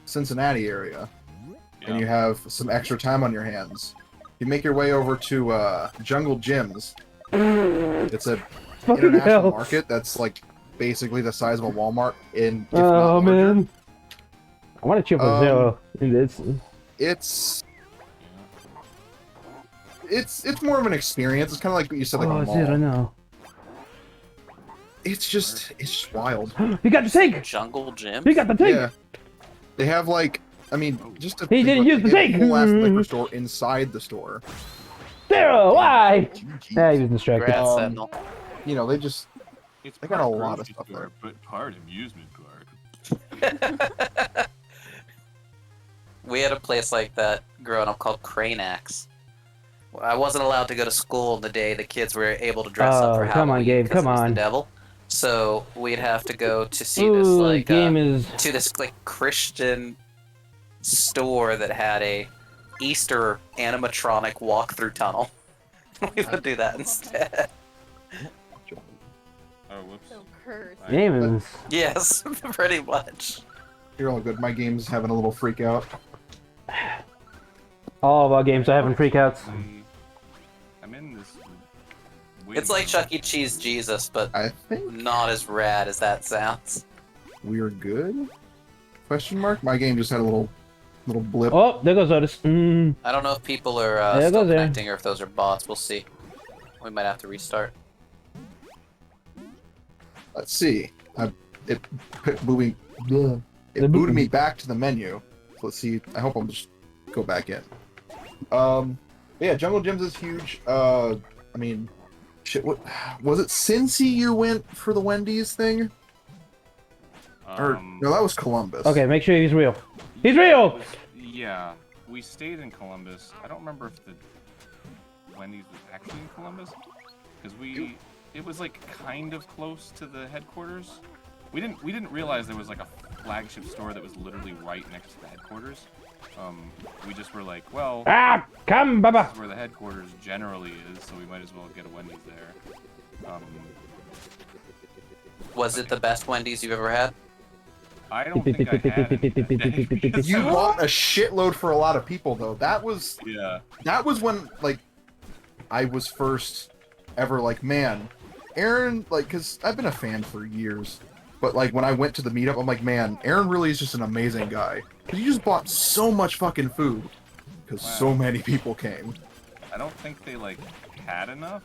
Cincinnati area and you have some extra time on your hands, you make your way over to Jungle Gyms. It's a Fucking international hell. market that's like basically the size of a Walmart in. If not Oh larger. man. I want to cheer for Zero in this. It's more of an experience. It's kind of like what you said, like Oh, a Zero, mall. no. It's just wild. He got the tank! Jungle Gym? He got the tank! Yeah, they have like, I mean, just to He didn't use the they have a whole ass tank. liquor store inside the store. Zero, why? Jeez. Yeah, he was distracted. Congrats, Um, Sentinel. You know, they just It's They got a part lot of grocery stuff store, there. but part amusement park. We had a place like that growing up called Cranax. I wasn't allowed to go to school the day the kids were able to dress up Oh, for come on, Halloween. Gabe, 'cause come it was on. The devil. So we'd have to go to see this Ooh, like game is. to this like Christian store that had a Easter animatronic walkthrough tunnel. We would do that instead. Oh, whoops. So cursed. Game is. Yes, pretty much. You're all good. My game's having a little freak out. All of our games are having freakouts. I'm in this. It's like Chuck E. Cheese Jesus, but I think not as rad as that sounds. we're good? Question mark? My game just had a little blip. Oh, there goes Otis. I don't know if people are There still goes Aaron. connecting or if those are bots. We'll see. We might have to restart. Let's see. It booted me back to the menu. So let's see. I hope I'll just go back in. Yeah, Jungle Gyms is huge. I mean, shit. What was it? Cincy, you went for the Wendy's thing? Or no, that was Columbus. Okay, make sure he's real. He's real! Yeah, we stayed in Columbus. I don't remember if the Wendy's was actually in Columbus, because it was like kind of close to the headquarters. We didn't realize there was like a flagship store that was literally right next to the headquarters. We just were like, well, Come, Baba! this is where the headquarters generally is, so we might as well get a Wendy's there. Was it the best Wendy's you've ever had? I don't think I had any that day because You bought a shitload for a lot of people, though. That was when like I was first ever like, man, Aaron, like, because I've been a fan for years, but like when I went to the meetup, I'm like, man, Aaron really is just an amazing guy. Because you just bought so much fucking food because so many people came. I don't think they like had enough.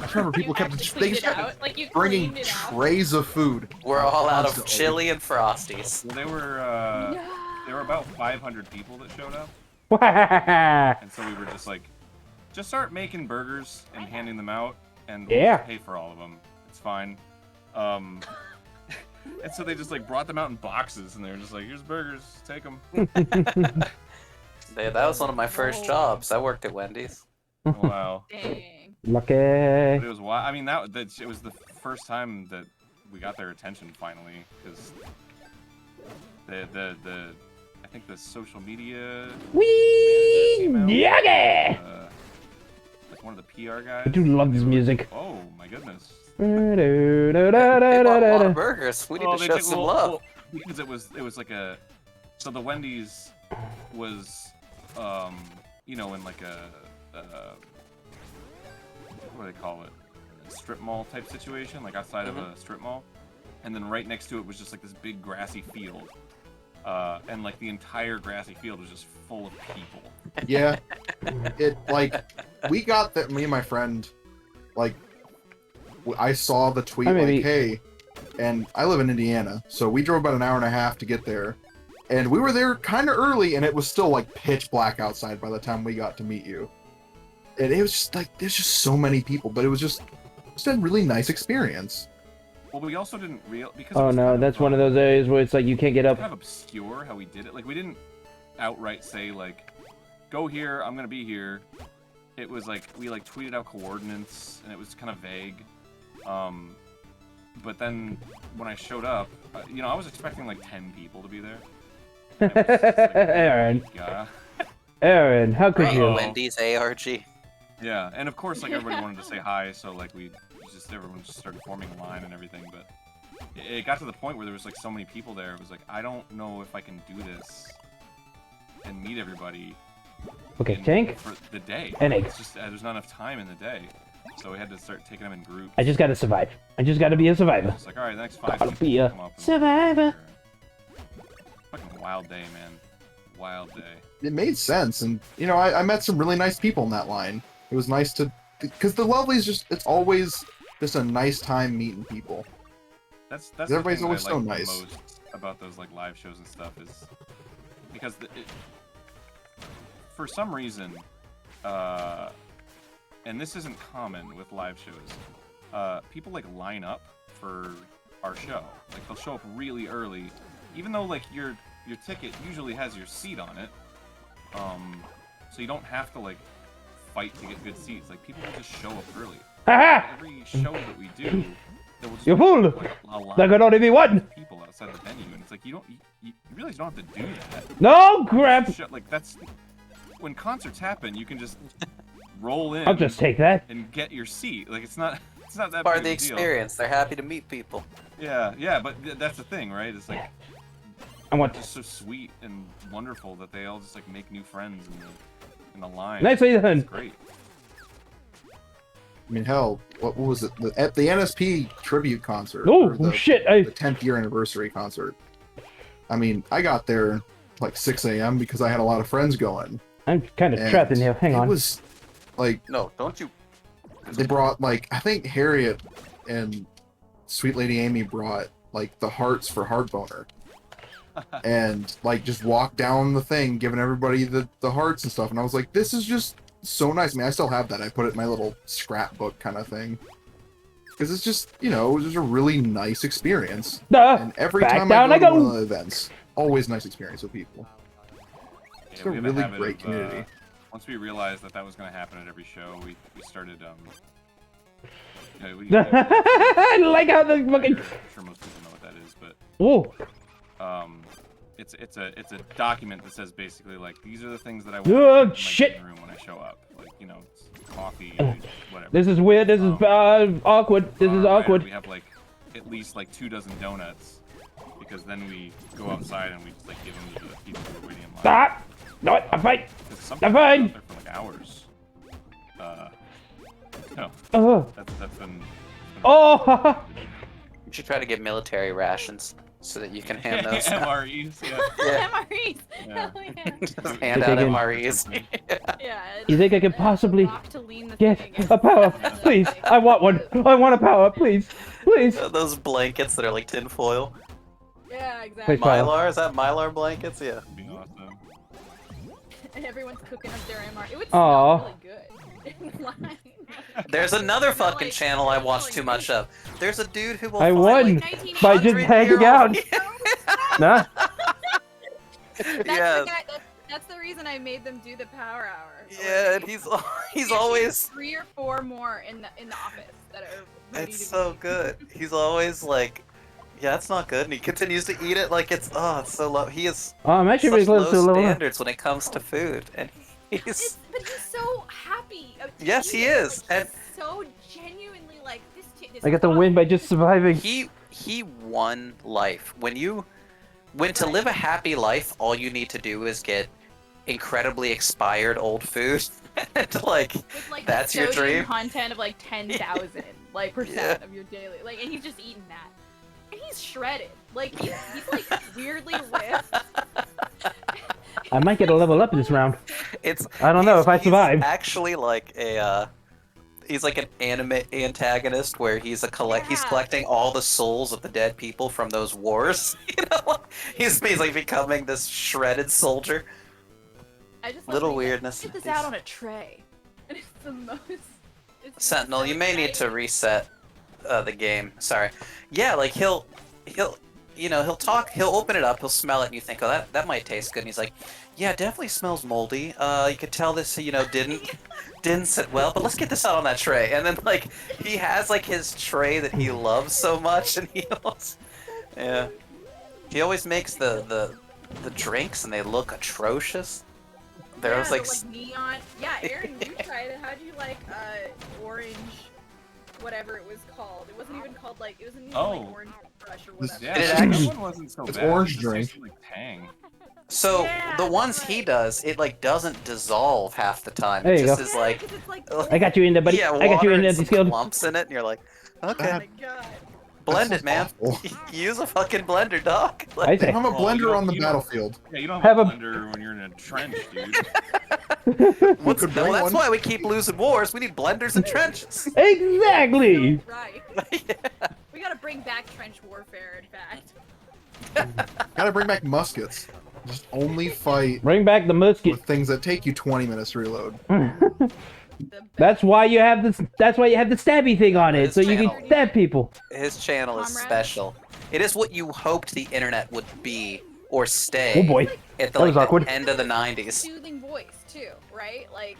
I remember people kept you bringing cleaned it out. trays of food. We're all out of constantly. chili and Frosties. Well, there were about 500 people that showed up, Yeah. and so we were just like, just start making burgers and handing them out, and Yeah. we'll pay for all of them. It's fine. And so they just like brought them out in boxes, and they were just like, here's burgers, take them. That was one of my first jobs. I worked at Wendy's. Wow. Dang. Lucky. But it was wild. I mean, it was the first time that we got their attention finally, because I think the social media Wee! manager came out, Yeah! like one of the PR guys. I do love this music. Oh my goodness. They bought a lot of burgers. We need to show some love. Because it was like a, so the Wendy's was, in like a what do they call it? A strip mall type situation, like outside of a strip mall. And then right next to it was just like this big grassy field. And like the entire grassy field was just full of people. Yeah. It, like, we got that, me and my friend, like, I saw the tweet, like, hey, and I live in Indiana, so we drove about an hour and a half to get there. And we were there kind of early, and it was still, like, pitch black outside by the time we got to meet you. And it was just, like, there's just so many people, but it was just a really nice experience. Well, we also didn't because. Oh no, that's one of those areas where it's like you can't get up. Kind of obscure how we did it. Like we didn't outright say like, "Go here, I'm gonna be here." It was like we like tweeted out coordinates, and it was kind of vague. But then when I showed up, I was expecting like 10 people to be there. And it was just, like, Aaron. yeah. Aaron, how could you? Wendy's ARG. Yeah, and of course, like everybody wanted to say hi, so like everyone just started forming a line and everything. But it got to the point where there was like so many people there. It was like I don't know if I can do this and meet everybody. Okay, tank. For the day. And egg. It's just there's not enough time in the day, so we had to start taking them in groups. I just gotta survive. I just gotta be a survivor. It's like all right, the next 5 Gotta people be a come up and survivor. fucking wild day, man. Wild day. It made sense, and I met some really nice people in that line. It was nice because the Lovely's it's always just a nice time meeting people. That's everybody's the thing always that I so like nice. the most about those like live shows and stuff is because for some reason, and this isn't common with live shows, people like line up for our show. Like they'll show up really early, even though like your ticket usually has your seat on it. So you don't have to like fight to get good seats. Like people will just show up early. Haha! Every show that we do, there will just You fool! like, a line There could only be one! of people outside the venue, and it's like you realize you don't have to do that. No crap! Like that's when concerts happen, you can just roll in. I'll just take that. and get your seat. Like it's not It's not that Part big of the a deal. experience. They're happy to meet people. Yeah, but that's the thing, right? It's like I want it's so sweet and wonderful that they all just like make new friends in the line. Nicely done. It's great. I mean, hell, what was it? At the NSP tribute concert. Oh or the, shit! The 10th year anniversary concert. I mean, I got there like 6 a.m. because I had a lot of friends going. I'm kind of and trapped in here. Hang on. It was like No, don't you. they brought like I think Harriet and Sweet Lady Amy brought like the hearts for Heartboner. And like just walked down the thing giving everybody the hearts and stuff, and I was like, this is just so nice. I mean, I still have that. I put it in my little scrapbook kind of thing because it's just, you know, it was just a really nice experience. And every back time down I I go to go. one of the events, always nice experience with people. It's a we have really habit great of, community. Once we realized that was going to happen at every show, we started I like how the fucking. I'm sure most people know what that is, but Oh, it's a document that says basically like these are the things that I want Oh, in my shit. living room when I show up, like it's coffee, whatever. this is weird. This is awkward. This is Right, awkward. we have like at least like 24 donuts because then we go outside and we just like give them to the people who are waiting in line. Stop! No, I'm fine. Because some I'm people are fine. out there for like hours. No, Oh, that's been oh. You should try to get military rations so that you can hand those out. MREs, yeah. Yeah. MREs. Yeah. Hell yeah. Just hand out Taking- MREs. Yeah. You think I could possibly rock to lean the get thing against a power? the- Please, I want one. I want a power, please, please. Those blankets that are like tinfoil. Yeah, exactly. Please, Kyle. Mylar? Is that Mylar blankets? Yeah. That'd be awesome. And everyone's cooking up their MR. It would Aw. smell really good. In line. There's another Smell fucking like- channel I smell watch like too much meat. of. There's a dude who will I find, won like, by just 100 hanging year out. old- Nah. That's Yeah. the guy. That's the reason I made them do the power hour. Yeah, and he's always 3 or 4 more in the office that are. ready it's to so go. good. He's always like, yeah, it's not good, and he continues to eat it like it's so low. He is Oh, I'm actually really such close to low level up. standards when it comes to food, and he's But he's so happy. Yes, he is, Like, and- he's so genuinely like this. This I got the awesome. win by just surviving. he won life. When to live a happy life, all you need to do is get incredibly expired old food, and like With, like, that's your sodium dream. content of like 10,000 like percent Yeah. of your daily and he's just eating that, and he's shredded. Like he's like weirdly ripped. I might get a level up this round. It's I don't know if I he's survive. Actually, like he's like an anime antagonist where he's he's Yeah. collecting all the souls of the dead people from those wars. You know, he's like becoming this shredded soldier. I just love Little that he, like, weirdness. Get this out on a tray, and it's the most. It's Sentinel, so you may need to exciting. reset the game. Sorry. Yeah, like he'll talk, he'll open it up, he'll smell it, and you think, oh, that might taste good. And he's like, yeah, it definitely smells moldy. You could tell this, didn't sit well, but let's get this out on that tray. And then like he has like his tray that he loves so much, and yeah, he always makes the drinks, and they look atrocious. There Yeah, was the, like neon. Yeah, Aaron, you tried it. How'd you like orange, whatever it was called? It wasn't even called like it wasn't even Oh. like orange brush or This- whatever. Yeah, It that actually- one wasn't so It's bad. orange It just drink. tasted like tang. so Yeah, the that's ones he right. does, it like doesn't dissolve half the time. There It you just go. is like 'cause it's like I got you in there, buddy. yeah, I got you water in there, and some skilled. clumps in it, and you're like, okay, Oh my god. blend That it, man. sounds awful. Use a fucking blender, doc. I Like, say. I'm a Well, you blender don't- on the you don't- battlefield. Yeah, you don't Have have a- a blender when you're in a trench, dude. what's, could no, bring that's one. why we keep losing wars. We need blenders and trenches. Exactly. Right. Yeah. We gotta bring back trench warfare. In fact. Gotta bring back muskets. Just only fight Bring back the musket. with things that take you 20 minutes to reload. The That's why you have this. That's why you have the stabby thing on it, His so you channel. can stab people. His channel is Comrade? special. It is what you hoped the internet would be or stay Oh boy. at the, That was like, awkward. the end of the 90s. soothing voice too, right? Like.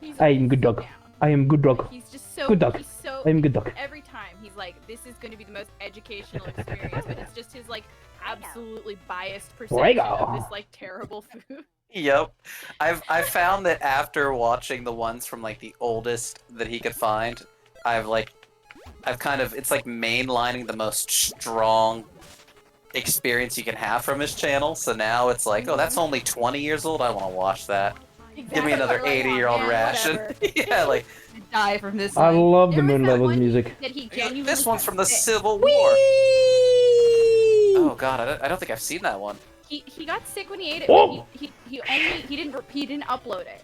He's I am good dog. down. I am good dog. He's just so. Good dog. He's so. I am good dog. Every time he's like, "This is going to be the most educational experience," but it's just his like absolutely biased perception of this like terrible food. Yep. I found that after watching the ones from like the oldest that he could find, I've kind of, it's like mainlining the most strong experience you can have from his channel. So now it's like, oh, that's only 20 years old. I want to watch that. Exactly. Give me another You're like, 80-year-old man, ration. whatever. Yeah, like Die from this I one. love the There was Moon that Levels one music. that he genuinely this one's from the sick. Civil War. Oh god, I don't think I've seen that one. He got sick when he ate it. Oh! But he didn't upload it.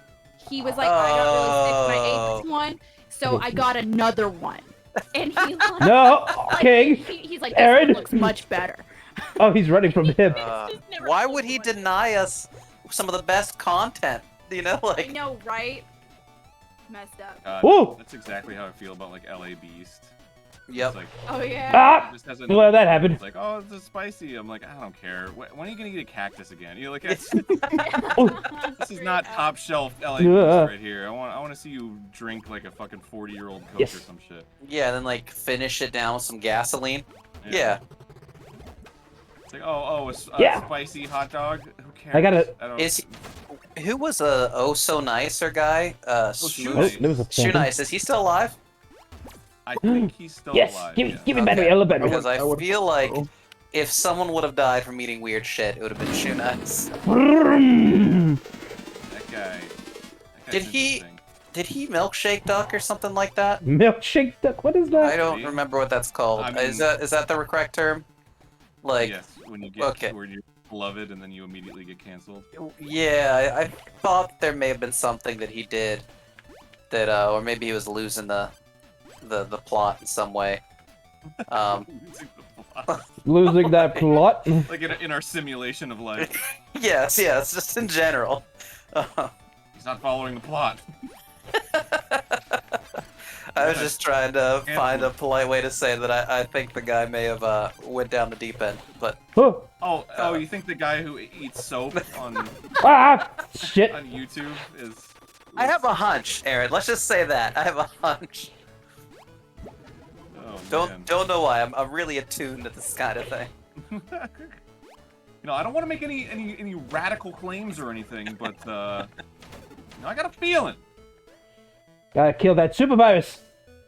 He was like, I got really sick when I ate this one, so I got another one. And he like, No, like, King. he's like, this Aaron. one looks much better. Oh, he's running from him. Just never Why uploaded would he one. deny us some of the best content? You know, I like know, right? Messed up. Woo! That's exactly how I feel about like LA Beast. yep. It's like, Oh yeah. Ah! it just has Well, that happened. It's like, oh, it's spicy. I'm like, I don't care. When are you gonna eat a cactus again? You're like, this is not top shelf LA Beast Yeah. right here. I want to see you drink like a fucking 40-year-old Coke Yes. or some shit. Yeah, and then like finish it down with some gasoline. Yeah. It's like, oh, a Yeah. spicy hot dog. Who cares? I gotta- don't. Is who was a oh so nicer guy? Shoe Oh, Nice. there was a Shoe phantom. Nice. Is he still alive? I think he's still Yes, alive. give me, yeah. give me battery, a battery. Because I I would- feel like oh. if someone would have died from eating weird shit, it would have been Shoe Nice. That guy. That Did guy's he- interesting. Did he milkshake duck or something like that? Milkshake duck. What is I that? don't Me? remember what that's called. I mean- is that the correct term? Like, Yes, when you get okay. where you're beloved and then you immediately get canceled. yeah, I thought there may have been something that he did that, or maybe he was losing the plot in some way. Losing that plot. Like in our simulation of life, yes, just in general. he's not following the plot. I was just trying to Yeah. find a polite way to say that I think the guy may have went down the deep end, but Oh, Oh, you think the guy who eats soap on ah, shit. YouTube is? I have a hunch, Aaron. Let's just say that I have a hunch. Oh, man. Don't know why. I'm really attuned to this kind of thing. You know, I don't want to make any radical claims or anything, but you know, I got a feeling. Gotta kill that super virus.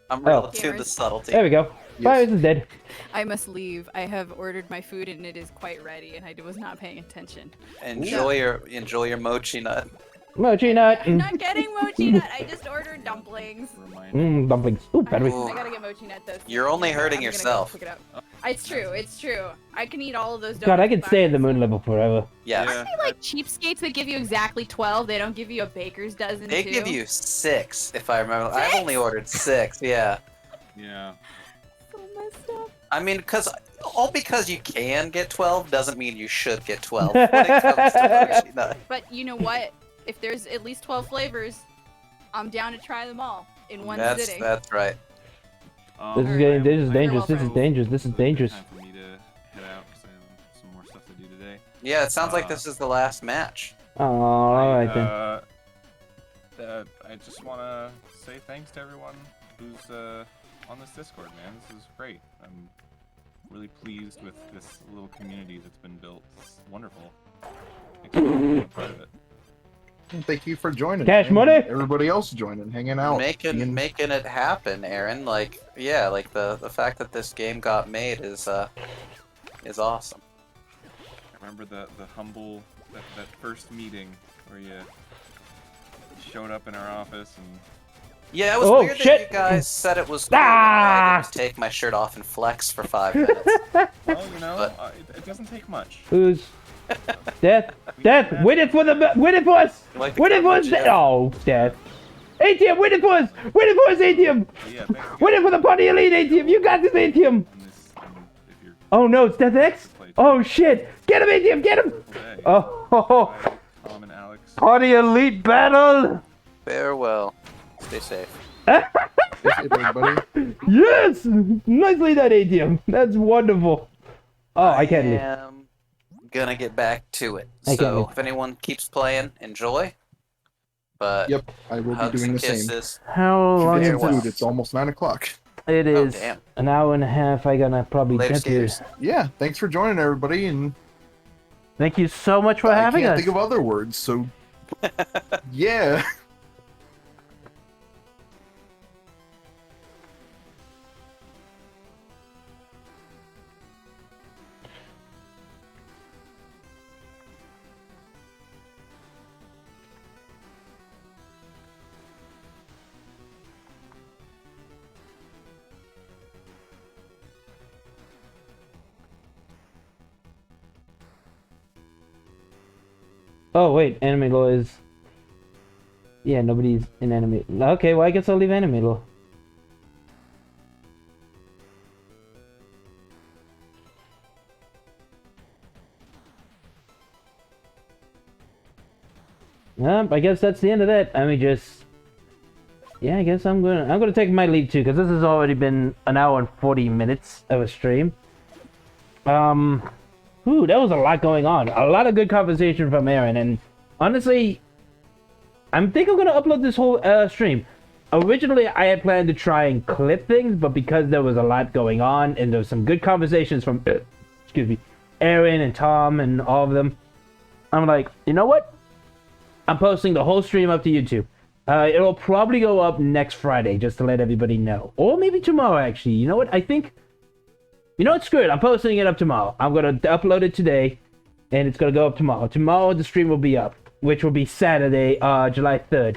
I'm real Oh. attuned to subtlety. There we go. Virus is dead. I must leave. I have ordered my food and it is quite ready, and I was not paying attention. Enjoy your mochi nut. Mochi nut. I'm not getting mochi nut. I just ordered dumplings. Reminder. Dumplings. Ooh, battery. I gotta get mochi nut though. You're only hurting I'm gonna go yourself. pick it up. It's true. It's true. I can eat all of those. God, I donuts could stay in the by moon level forever. Yes. Yeah. myself. Like cheapskates that give you exactly 12. They don't give you a baker's dozen. They too. give you 6, if I remember. I've 6? only ordered 6. Yeah. Yeah. So messed up. I mean, because you can get 12 doesn't mean you should get 12 when it comes to mochi nut. But you know what? If there's at least 12 flavors, I'm down to try them all in one sitting. That's right. This is getting. This is dangerous. This is dangerous. This is dangerous. Time for me to head out because I have some more stuff to do today. Yeah, it sounds like this is the last match. Oh, all right then. I just want to say thanks to everyone who's on this Discord, man. This is great. I'm really pleased with this little community that's been built. It's wonderful. Thanks for being part of it. Thank you for joining. Cash and money? Everybody else joining, hanging out. being- Making it happen, Aaron. Like, yeah, like the fact that this game got made is awesome. I remember the humble that first meeting where you showed up in our office and Yeah, it was Oh, weird shit. that you guys said it was cool. Ah! I could just take my shirt off and flex for 5 minutes. well, you know, But- it doesn't take much. Who's death? Death! Win it for the. Win it for us! Like the Win it for us! curmudgeon. Oh, death! ATM, win it for us! Win it for us, ATM! But yeah, thanks Win it again for the Party Elite, ATM! You got this, ATM! on this. If you're Oh no, it's Death X? Oh shit! Get him, ATM! Get him! today, Oh, Tom and Alex. Party Elite battle! Farewell. Stay safe. Yes, everybody. Yes! Nicely done, ATM. That's wonderful. Oh, I can't leave. am gonna get back to it. I can't So leave. if anyone keeps playing, enjoy. But Yep, I will be hugs doing and the same. kisses. How long It's is Farewell. food. It's almost 9 o'clock. it? Oh, Is damn. an hour and a half. I gonna probably Later, get here. skaters. Yeah, thanks for joining, everybody. And Thank you so much for I having can't us. think of other words, so yeah. Oh wait, anime law is. Yeah, nobody's in anime. Okay, well I guess I'll leave anime law. I guess that's the end of that. I mean, just yeah. I guess I'm gonna take my leave too, because this has already been an hour and 40 minutes of a stream. Ooh, that was a lot going on. A lot of good conversation from Arin, and honestly, I think I'm gonna upload this whole stream. Originally, I had planned to try and clip things, but because there was a lot going on, and there was some good conversations from, excuse me, Arin and Tom and all of them, I'm like, you know what? I'm posting the whole stream up to YouTube. It'll probably go up next Friday, just to let everybody know. Or maybe tomorrow, actually. You know what? I think... You know what? Screw it. I'm posting it up tomorrow. I'm going to upload it today, and it's going to go up tomorrow. Tomorrow, the stream will be up, which will be Saturday, July 3rd.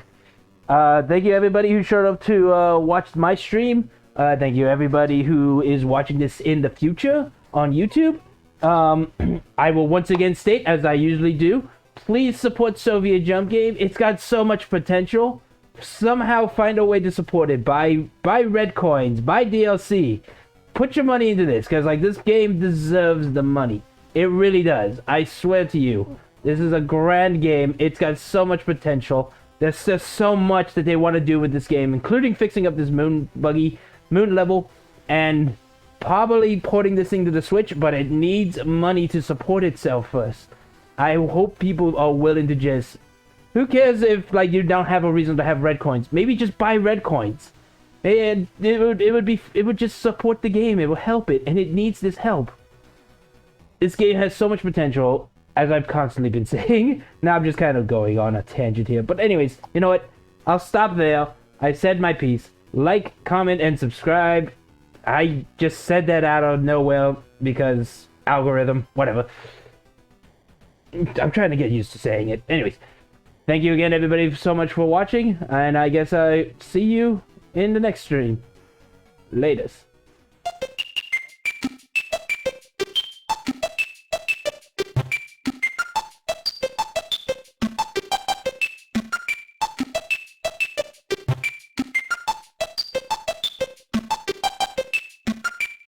Thank you, everybody who showed up to watch my stream. Thank you, everybody who is watching this in the future on YouTube. I will once again state, as I usually do, please support Soviet Jump Game. It's got so much potential. Somehow find a way to support it. Buy red coins. Buy DLC. Put your money into this, because like this game deserves the money. It really does. I swear to you. This is a grand game. It's got so much potential. There's just so much that they want to do with this game, including fixing up this moon level, and probably porting this thing to the Switch, but it needs money to support itself first. I hope people are willing to just... Who cares if like you don't have a reason to have red coins? Maybe just buy red coins. And it would just support the game. It will help it, and it needs this help. This game has so much potential, as I've constantly been saying. Now I'm just kind of going on a tangent here. But anyways, you know what? I'll stop there. I said my piece. Like, comment, and subscribe. I just said that out of nowhere because algorithm, whatever. I'm trying to get used to saying it. Anyways, thank you again, everybody, so much for watching, and I guess I see you in the next stream. Latest.